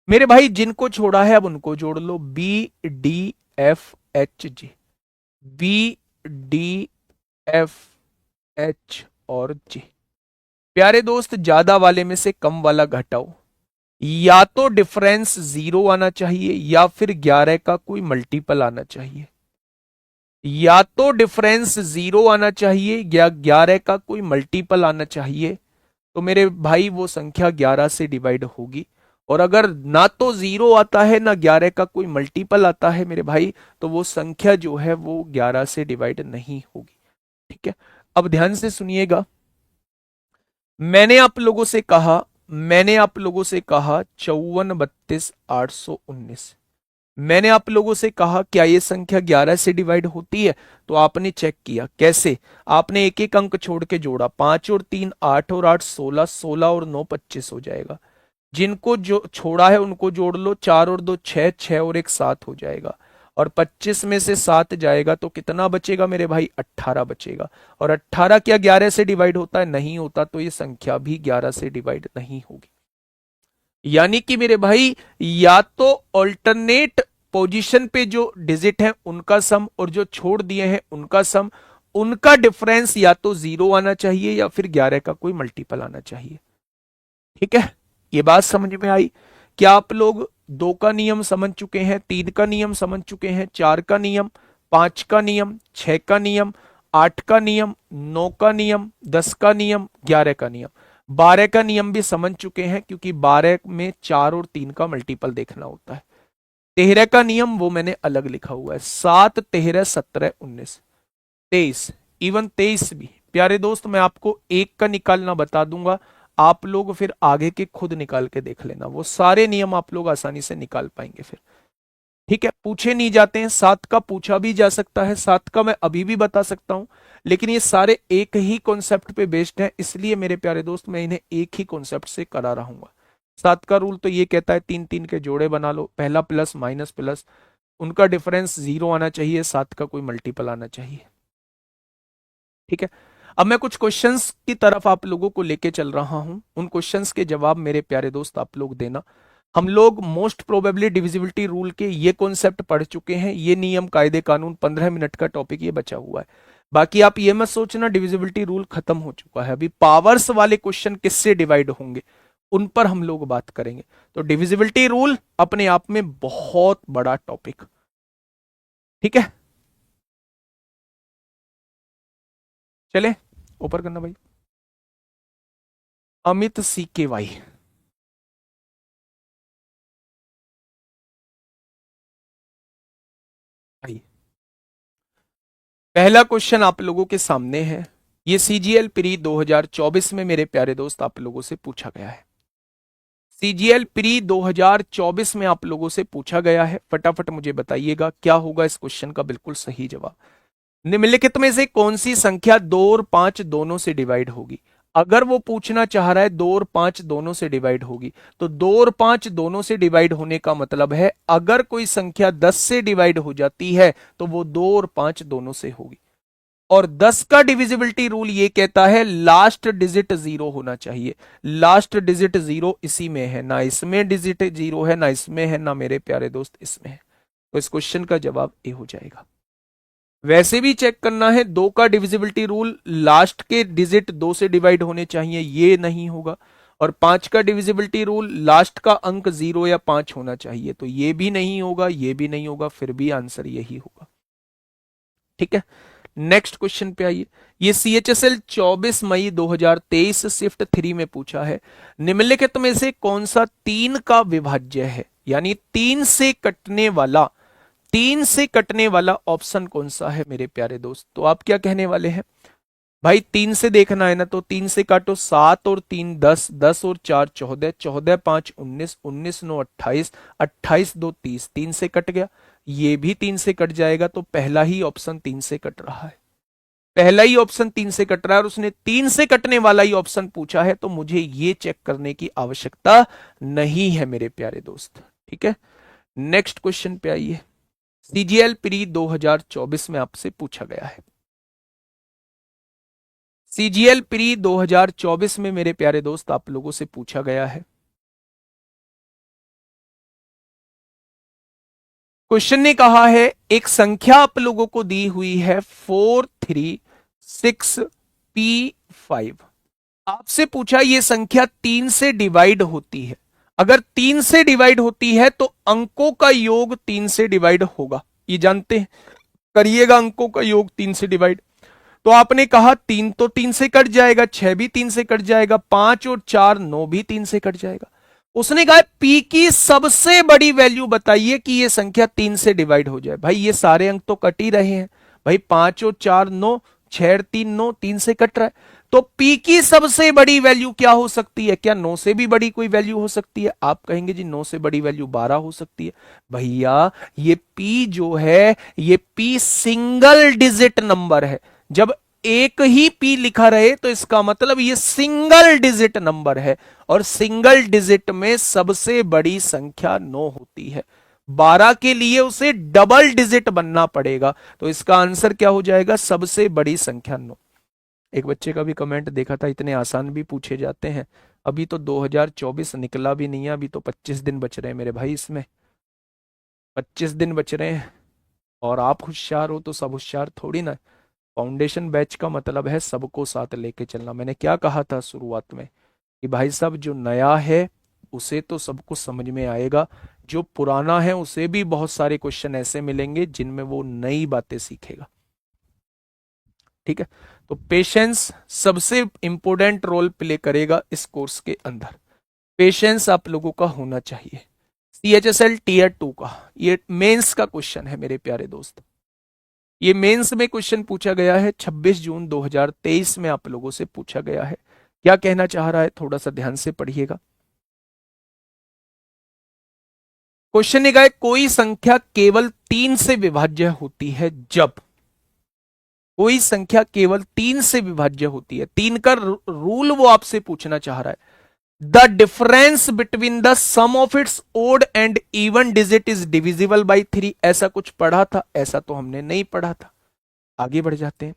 मेरे भाई, जिनको छोड़ा है अब उनको जोड़ लो। BDFHG, BDFH और जी। प्यारे दोस्त, ज्यादा वाले में से कम वाला घटाओ। या तो डिफरेंस 0 आना चाहिए या फिर 11 का कोई मल्टीपल आना चाहिए। या तो डिफरेंस 0 आना चाहिए या 11 का कोई मल्टीपल आना चाहिए। तो मेरे भाई वो संख्या 11 से डिवाइड होगी। और अगर ना तो 0 आता है ना 11 का कोई मल्टीपल आता है मेरे भाई, तो वो संख्या जो है वो 11 से डिवाइड नहीं होगी। ठीक है, अब ध्यान से सुनिएगा। मैंने आप लोगों से कहा, मैंने आप लोगों से कहा 54 32 819। मैंने आप लोगों से कहा क्या ये संख्या 11 से डिवाइड होती है? तो आपने चेक किया कैसे? आपने एक एक अंक छोड़ के जोड़ा। 5 और 3 8 और 8 16, 16 और 9 25 हो जाएगा। जिनको जो छोड़ा है उनको जोड़ लो। 4 और 2 6, 6 और 1 7 हो जाएगा। और 25 में से 7 जाएगा तो कितना बचेगा मेरे भाई? 18 बचेगा। और 18 क्या 11 से डिवाइड होता है? नहीं होता। तो ये संख्या भी 11 से डिवाइड नहीं होगी। यानी कि मेरे भाई, या तो ऑल्टरनेट पोजीशन पे जो डिजिट है उनका सम और जो छोड़ दिए हैं उनका सम, उनका डिफरेंस या तो 0 आना चाहिए या फिर 11 का कोई मल्टीपल आना चाहिए। ठीक है, ये बात समझ में आई? क्या आप लोग 2 का नियम समझ चुके हैं, 3 का नियम समझ चुके हैं, 4 का नियम, 5 का नियम, 6 का नियम, 8 का नियम, 9 का नियम, 10 का नियम, 11 का नियम, 12 का नियम भी समझ चुके हैं? क्योंकि 12 में 4 और 3 का मल्टीपल देखना होता है। 13 का नियम वो मैंने अलग लिखा हुआ है, 7 13 17 19 23, इवन 23 भी। प्यारे दोस्त, मैं आपको एक का निकालना बता दूंगा, आप लोग फिर आगे के खुद निकाल के देख लेना। वो सारे नियम आप लोग आसानी से निकाल पाएंगे फिर। ठीक है, पूछे नहीं जाते हैं। 7 का पूछा भी जा सकता है, 7 का मैं अभी भी बता सकता हूं। लेकिन ये सारे एक ही कॉन्सेप्ट पे बेस्ड हैं, इसलिए मेरे प्यारे दोस्त मैं इन्हें एक ही कॉन्सेप्ट से करा रहूंगा। 7 का रूल तो ये कहता है 3 3 के जोड़े बना लो, पहला प्लस माइनस प्लस, उनका डिफरेंस 0 आना चाहिए, 7 का कोई मल्टीपल आना चाहिए। ठीक है, अब मैं कुछ क्वेश्चंस की तरफ आप लोगों को लेके चल रहा हूं। उन क्वेश्चंस के जवाब मेरे प्यारे दोस्त आप लोग देना। हम लोग मोस्ट प्रोबेबली डिविजिबिलिटी रूल के ये कॉन्सेप्ट पढ़ चुके हैं, ये नियम कायदे कानून, 15 मिनट का टॉपिक ये बचा हुआ है। बाकी आप ये मत सोचना डिविजिबिलिटी रूल खत्म हो चुका है। अभी पावर्स वाले क्वेश्चन किससे डिवाइड होंगे उन पर हम लोग बात करेंगे। तो डिविजिबिलिटी रूल अपने आप में बहुत बड़ा टॉपिक। ठीक है, चले ऊपर करना भाई। अमित CKY। आइए, पहला क्वेश्चन आप लोगों के सामने है। ये CGL प्री 2024 में मेरे प्यारे दोस्त आप लोगों से पूछा गया है। CGL प्री 2024 में आप लोगों से पूछा गया है। फटाफट मुझे बताइएगा क्या होगा इस क्वेश्चन का बिल्कुल सही जवाब। निम्नलिखित में से कौन सी संख्या 2 और 5 दोनों से डिवाइड होगी? अगर वो पूछना चाह रहा है 2 और 5 दोनों से डिवाइड होगी, तो 2 और 5 दोनों से डिवाइड होने का मतलब है अगर कोई संख्या 10 से डिवाइड हो जाती है तो वो 2 और 5 दोनों से होगी। और 10 का डिविजिबिलिटी रूल ये कहता है लास्ट डिजिट 0 होना चाहिए। लास्ट डिजिट 0 इसी में है, ना इसमें डिजिट 0 है, ना इसमें है, ना मेरे प्यारे दोस्त इसमें है। तो इस क्वेश्चन का जवाब ए हो जाएगा। वैसे भी चेक करना है, 2 का डिविजिबिलिटी रूल लास्ट के डिजिट 2 से डिवाइड होने चाहिए, ये नहीं होगा। और 5 का डिविजिबिलिटी रूल लास्ट का अंक 0 या 5 होना चाहिए, तो ये भी नहीं होगा, ये भी नहीं होगा, फिर भी आंसर यही होगा। ठीक है, नेक्स्ट क्वेश्चन पे आइए। ये CHSL 24 मई 2023 शिफ्ट 3 में पूछा है। निम्नलिखित में से कौन सा 3 का विभाज्य है, यानी 3 से कटने वाला ऑप्शन कौन सा है मेरे प्यारे दोस्त? तो आप क्या कहने वाले हैं भाई? 3 से देखना है ना, तो 3 से काटो। 7 और 3 10, 10 और 4 14, 14 5 19, 19 9 28, 28 2 30, 3 से कट गया। ये भी 3 से कट जाएगा, तो पहला ही ऑप्शन 3 से कट रहा है। पहला ही ऑप्शन 3 से कट रहा है और उसने 3 से कटने वाला ही ऑप्शन पूछा है, तो मुझे ये चेक करने की आवश्यकता नहीं है मेरे प्यारे दोस्त। ठीक है, नेक्स्ट क्वेश्चन पे आइए। CGL प्री 2024 में आपसे पूछा गया है। CGL प्री 2024 में मेरे प्यारे दोस्त आप लोगों से पूछा गया है। क्वेश्चन ने कहा है एक संख्या आप लोगों को दी हुई है 436P5। आपसे पूछा ये संख्या 3 से डिवाइड होती है। अगर 3 से डिवाइड होती है तो अंकों का योग 3 से डिवाइड होगा, ये जानते हैं। करिएगा अंकों का योग 3 से डिवाइड। तो आपने कहा 3 तो 3 से कट जाएगा, 6 भी 3 से कट जाएगा, 5 और 4 9 भी 3 से कट जाएगा। उसने कहा पी की सबसे बड़ी वैल्यू बताइए कि यह संख्या 3 से डिवाइड हो जाए। भाई ये सारे अंक तो कट ही रहे हैं भाई, 5 और 4 9, 6 और 3 9, 3 से कट रहा है। तो पी की सबसे बड़ी वैल्यू क्या हो सकती है? क्या 9 से भी बड़ी कोई वैल्यू हो सकती है? आप कहेंगे जी 9 से बड़ी वैल्यू 12 हो सकती है। भैया ये पी जो है, ये पी सिंगल डिजिट नंबर है। जब एक ही पी लिखा रहे तो इसका मतलब ये सिंगल डिजिट नंबर है, और सिंगल डिजिट में सबसे बड़ी संख्या 9 होती है। 12 के लिए उसे डबल डिजिट बनना पड़ेगा, तो इसका आंसर क्या हो जाएगा? सबसे बड़ी संख्या 9। एक बच्चे का भी कमेंट देखा था, इतने आसान भी पूछे जाते हैं। अभी तो 2024 निकला भी नहीं है, अभी तो 25 दिन बच रहे हैं मेरे भाई, इसमें 25 दिन बच रहे हैं। और आप होशियार हो तो सब होशियार थोड़ी ना। फाउंडेशन बैच का मतलब है सबको साथ लेके चलना। मैंने क्या कहा था शुरुआत में कि भाई साहब जो नया है उसे तो सबको समझ में आएगा, जो पुराना है उसे भी बहुत सारे क्वेश्चन ऐसे मिलेंगे जिनमें वो नई बातें सीखेगा। ठीक है, तो पेशेंस सबसे इंपॉर्टेंट रोल प्ले करेगा इस कोर्स के अंदर। पेशेंस आप लोगों का होना चाहिए। CHSL टीयर 2 का ये मेंस का क्वेश्चन है मेरे प्यारे दोस्त। ये मेंस में क्वेश्चन पूछा गया है, 26 जून 2023 में आप लोगों से पूछा गया है। क्या कहना चाह रहा है थोड़ा सा ध्यान से पढ़िएगा। क्वेश्चन ने कहा है कोई संख्या केवल 3 से विभाज्य होती है जब। कोई संख्या केवल 3 से विभाज्य होती है, 3 का रूल वो आपसे पूछना चाह रहा है। The difference between the sum of its odd and even digit is divisible by 3। ऐसा कुछ पढ़ा था? ऐसा तो हमने नहीं पढ़ा था। आगे बढ़ जाते हैं।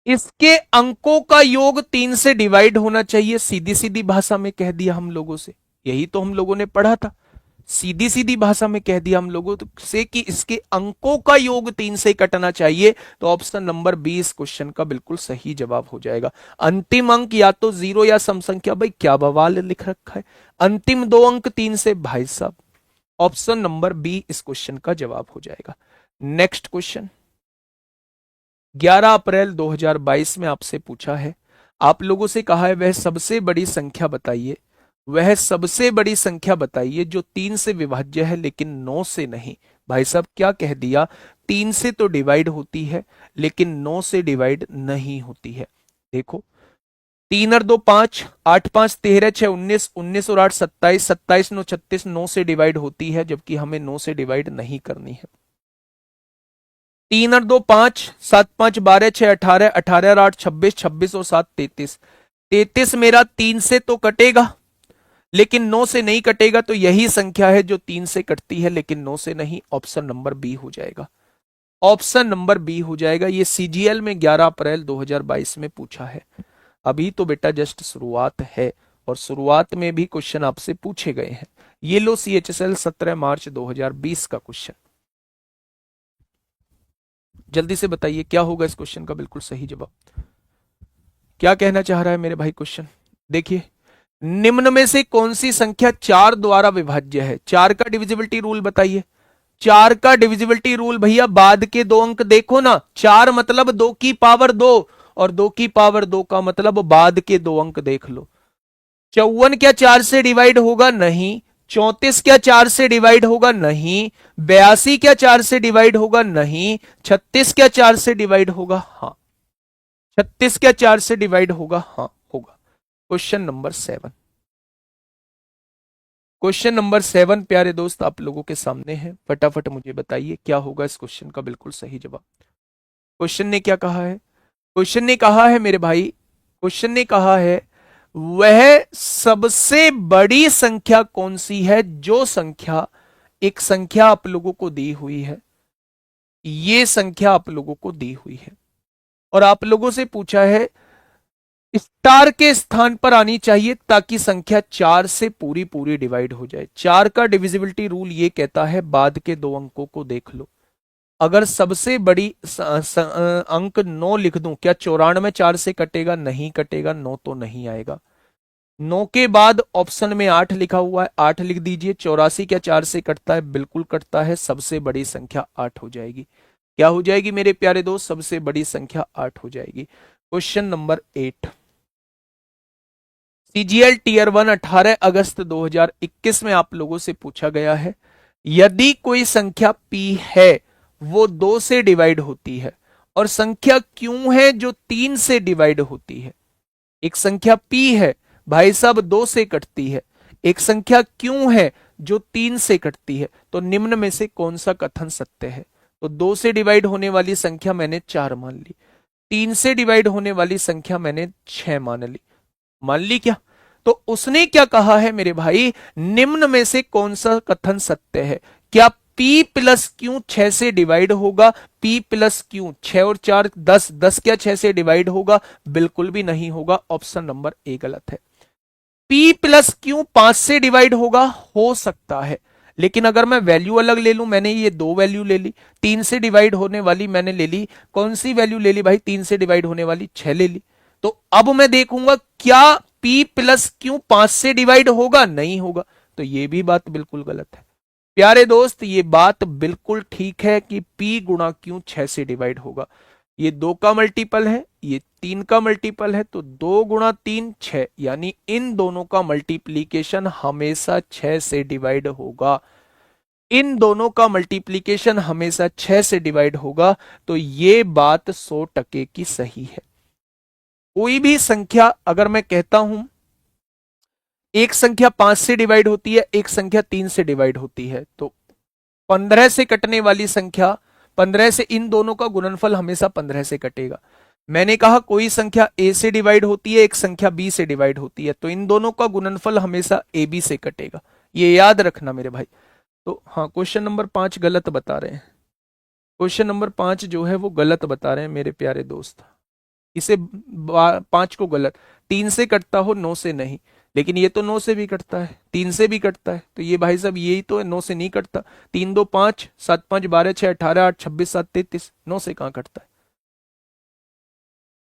इसके अंकों का योग 3 से डिवाइड होना चाहिए। सीधी सीधी भाषा में कह दिया हम लोगों से, यही तो हम लोगों ने पढ़ा था। सीधी सीधी भाषा में कह दिया हम लोगों से कि इसके अंकों का योग 3 से कटना चाहिए, तो ऑप्शन नंबर 20 क्वेश्चन का बिल्कुल सही जवाब हो जाएगा। अंतिम अंक या तो 0 या सम संख्या। भाई क्या बवाल लिख रखा है, अंतिम 2 अंक 3 से। भाई साहब ऑप्शन नंबर बी इस क्वेश्चन का जवाब हो जाएगा। नेक्स्ट क्वेश्चन 11 अप्रैल 2022 में आपसे पूछा है। आप लोगों से कहा है वह सबसे बड़ी संख्या बताइए, वह सबसे बड़ी संख्या बताइए जो 3 से विभाज्य है लेकिन 9 से नहीं। भाई साहब क्या कह दिया, 3 से तो डिवाइड होती है लेकिन 9 से डिवाइड नहीं होती है। देखो 3 और 2 5, 8 5 13, 6 19, 19 और 8 27, 27 9 36, 9 से डिवाइड होती है जबकि हमें 9 से डिवाइड नहीं करनी है। 3 और 2 5, 7 5 12, 6 18, 18 और 8 26, 26 और 7 33, 33 मेरा 3 से तो कटेगा लेकिन 9 से नहीं कटेगा, तो यही संख्या है जो 3 से कटती है लेकिन 9 से नहीं। ऑप्शन नंबर बी हो जाएगा, ऑप्शन नंबर बी हो जाएगा। ये सीजीएल में 11 अप्रैल 2022 में पूछा है। अभी तो बेटा जस्ट शुरुआत है और शुरुआत में भी क्वेश्चन आपसे पूछे गए हैं। ये लो सीएचएसएल 17 मार्च 2020 का क्वेश्चन। जल्दी से बताइए क्या होगा इस क्वेश्चन का बिल्कुल सही जवाब। क्या कहना चाह रहा है मेरे भाई क्वेश्चन देखिए, निम्न में से कौन सी संख्या 4 द्वारा विभाज्य है। 4 का डिविजिबिलिटी रूल बताइए। 4 का डिविजिबिलिटी रूल भैया बाद के दो अंक देखो ना, 4 मतलब 2 की पावर 2 और 2 की पावर 2 का मतलब बाद के दो अंक देख लो। 54 क्या 4 से डिवाइड होगा, नहीं। 34 क्या 4 से डिवाइड होगा, नहीं। 82 क्या 4 से डिवाइड होगा, नहीं। 36 क्या 4 से डिवाइड होगा, हाँ। 36 क्या 4 से डिवाइड होगा, हाँ होगा। क्वेश्चन नंबर 7, क्वेश्चन नंबर 7 प्यारे दोस्त आप लोगों के सामने है। फटाफट मुझे बताइए क्या होगा इस क्वेश्चन का बिल्कुल सही जवाब। क्वेश्चन ने क्या कहा है, क्वेश्चन ने कहा है मेरे भाई, क्वेश्चन ने कहा है वह सबसे बड़ी संख्या कौन सी है। जो संख्या, एक संख्या आप लोगों को दी हुई है, ये संख्या आप लोगों को दी हुई है और आप लोगों से पूछा है स्टार के स्थान पर आनी चाहिए ताकि संख्या 4 से पूरी पूरी डिवाइड हो जाए। 4 का डिविजिबिलिटी रूल ये कहता है बाद के दो अंकों को देख लो। अगर सबसे बड़ी अंक 9 लिख दूं, क्या 94 4 से कटेगा, नहीं कटेगा, 9 तो नहीं आएगा। 9 के बाद ऑप्शन में 8 लिखा हुआ है, 8 लिख दीजिए। 84 क्या 4 से कटता है, बिल्कुल कटता है। सबसे बड़ी संख्या 8 हो जाएगी। क्या हो जाएगी मेरे प्यारे दोस्त, सबसे बड़ी संख्या 8 हो जाएगी। क्वेश्चन नंबर 8, सीजीएल टीयर 1 18 अगस्त 2021 में आप लोगों से पूछा गया है यदि कोई संख्या p है वो 2 से डिवाइड होती है और संख्या q है जो 3 से डिवाइड होती है। एक संख्या p है भाई साहब 2 से कटती है, एक संख्या q है जो 3 से कटती है, तो निम्न में से कौन सा कथन सत्य है। तो 2 से डिवाइड होने वाली संख्या मैंने 4 मान ली, 3 से डिवाइड होने वाली संख्या मैंने 6 मान ली क्या। तो उसने क्या कहा है मेरे भाई, निम्न में से कौन सा कथन सत्य है। क्या p प्लस क्यू 6 से डिवाइड होगा, p प्लस क्यू 6 और 4 10, 10 क्या 6 से डिवाइड होगा, बिल्कुल भी नहीं होगा। ऑप्शन नंबर ए गलत है। p प्लस क्यू 5 से डिवाइड होगा, हो सकता है, लेकिन अगर मैं वैल्यू अलग ले लूं, मैंने ये दो वैल्यू ले ली, 3 से डिवाइड होने वाली मैंने ले ली, कौन सी वैल्यू ले ली भाई, 3 से डिवाइड होने वाली 6 ले ली। तो अब मैं देखूंगा क्या p प्लस क्यू 5 से डिवाइड होगा, नहीं होगा, तो ये भी बात बिल्कुल गलत है। प्यारे दोस्त ये बात बिल्कुल ठीक है कि p गुणा क्यू 6 से डिवाइड होगा। ये 2 का मल्टीपल है, ये 3 का मल्टीपल है, तो 2 गुणा 3 6, यानी इन दोनों का मल्टीप्लीकेशन हमेशा 6 से डिवाइड होगा। इन दोनों का मल्टीप्लीकेशन हमेशा 6 से डिवाइड होगा, तो ये बात 100% की सही है। कोई भी संख्या अगर मैं कहता हूं एक संख्या 5 से डिवाइड होती है, एक संख्या 3 से डिवाइड होती है, तो 15 से कटने वाली संख्या 15 से इन दोनों का गुणनफल हमेशा 15 से कटेगा। मैंने कहा कोई संख्या a से डिवाइड होती है, एक संख्या b से डिवाइड होती है, तो इन दोनों का गुणनफल हमेशा ab से कटेगा। ये याद रखना मेरे भाई। तो हाँ क्वेश्चन नंबर 5 गलत बता रहे हैं, क्वेश्चन नंबर 5 जो है वो गलत बता रहे हैं मेरे प्यारे दोस्त। इसे 5 को गलत, 3 से कटता हो 9 से नहीं, लेकिन ये तो 9 से भी कटता है, 3 से भी कटता है, तो ये भाई साहब यही तो है, 9 से नहीं कटता। 3 2 5, 7 5 12 6 18 8 26 7 33, 9 से कहां कटता है।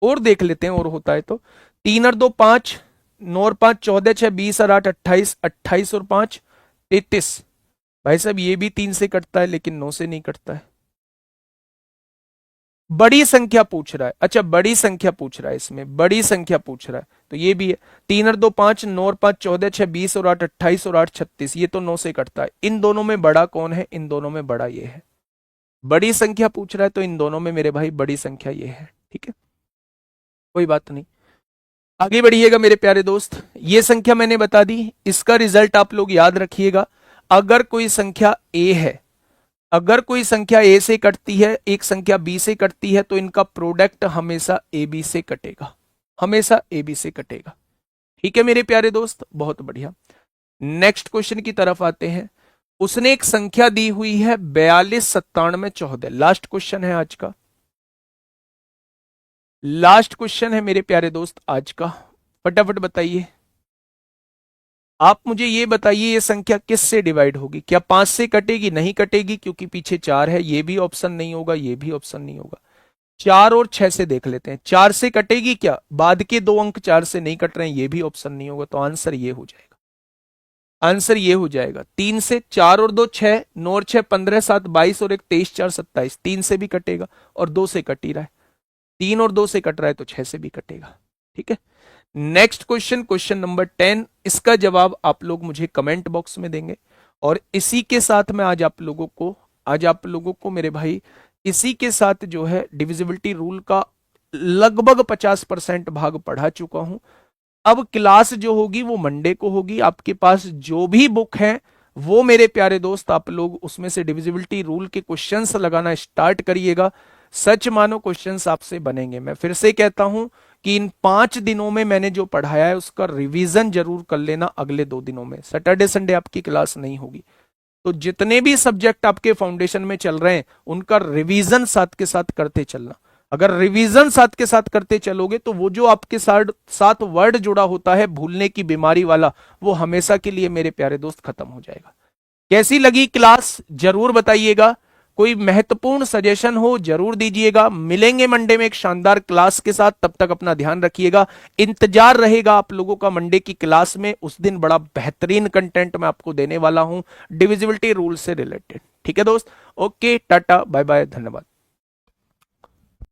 और देख लेते हैं और होता है तो 3 और 2 5, 9 और 5 14 6 20 और 8 28, 28 और 5 33, भाई साहब ये भी 3 से कटता है लेकिन 9 से नहीं कटता है। बड़ी संख्या पूछ रहा है, अच्छा बड़ी संख्या पूछ रहा है, इसमें बड़ी संख्या पूछ रहा है, तो ये भी है। 3 और 2 5, 9 और 5 14, 6 20 और 8 28 और 8 36, ये तो 9 से कटता है। इन दोनों में बड़ा कौन है? इन दोनों में बड़ा ये है। बड़ी संख्या पूछ रहा है तो इन दोनों में मेरे भाई बड़ी संख्या ये है। ठीक है, कोई बात नहीं, आगे बढ़िएगा मेरे प्यारे दोस्त। ये संख्या मैंने बता दी, इसका रिजल्ट आप लोग याद रखिएगा। अगर कोई संख्या ए है, अगर कोई संख्या ए से कटती है, एक संख्या बी से कटती है, तो इनका प्रोडक्ट हमेशा ए बी से कटेगा, हमेशा ए बी से कटेगा। ठीक है मेरे प्यारे दोस्त, बहुत बढ़िया। नेक्स्ट क्वेश्चन की तरफ आते हैं। उसने एक संख्या दी हुई है 42 97 14, लास्ट क्वेश्चन है आज का, लास्ट क्वेश्चन है मेरे प्यारे दोस्त आज का। फटाफट बताइए, आप मुझे ये बताइए, ये संख्या किस से डिवाइड होगी? क्या 5 से कटेगी? नहीं कटेगी, क्योंकि पीछे 4 है, ये भी ऑप्शन नहीं होगा, ये भी ऑप्शन नहीं होगा। 4 और 6 से देख लेते हैं, 4 से कटेगी क्या? बाद के 2 अंक 4 से नहीं कट रहे हैं, ये भी ऑप्शन नहीं होगा, तो आंसर ये हो जाएगा, आंसर ये हो जाएगा 3 से। 4 और 2 6, 9 और 6 15, 7 22 और 1 23 4 27, 3 से भी कटेगा और 2 से कट ही रहा है। 3 और 2 से कट रहा है तो 6 से भी कटेगा। ठीक है, नेक्स्ट क्वेश्चन, क्वेश्चन नंबर 10, इसका जवाब आप लोग मुझे कमेंट बॉक्स में देंगे। और इसी के साथ मैं आज आप लोगों को मेरे भाई इसी के साथ जो है डिविजिबिलिटी रूल का लगभग 50% भाग पढ़ा चुका हूं। अब क्लास जो होगी वो मंडे को होगी। आपके पास जो भी बुक है वो मेरे प्यारे दोस्त आप लोग उसमें से डिविजिबिलिटी रूल के क्वेश्चंस लगाना स्टार्ट करिएगा। सच मानो क्वेश्चंस आपसे बनेंगे। मैं फिर से कहता हूं कि इन 5 दिनों में मैंने जो पढ़ाया है उसका रिवीजन जरूर कर लेना। अगले 2 दिनों में सैटरडे संडे आपकी क्लास नहीं होगी, तो जितने भी सब्जेक्ट आपके फाउंडेशन में चल रहे हैं उनका रिवीजन साथ के साथ करते चलना। अगर रिवीजन साथ के साथ करते चलोगे तो वो जो आपके साथ साथ वर्ड जुड़ा होता है भूलने की बीमारी वाला, वो हमेशा के लिए मेरे प्यारे दोस्त खत्म हो जाएगा। कैसी लगी क्लास जरूर बताइएगा। कोई महत्वपूर्ण सजेशन हो जरूर दीजिएगा। मिलेंगे मंडे में एक शानदार क्लास के साथ, तब तक अपना ध्यान रखिएगा। इंतजार रहेगा आप लोगों का मंडे की क्लास में, उस दिन बड़ा बेहतरीन कंटेंट मैं आपको देने वाला हूं डिविजिबिलिटी रूल से रिलेटेड। ठीक है दोस्त, ओके, टाटा बाय बाय, धन्यवाद।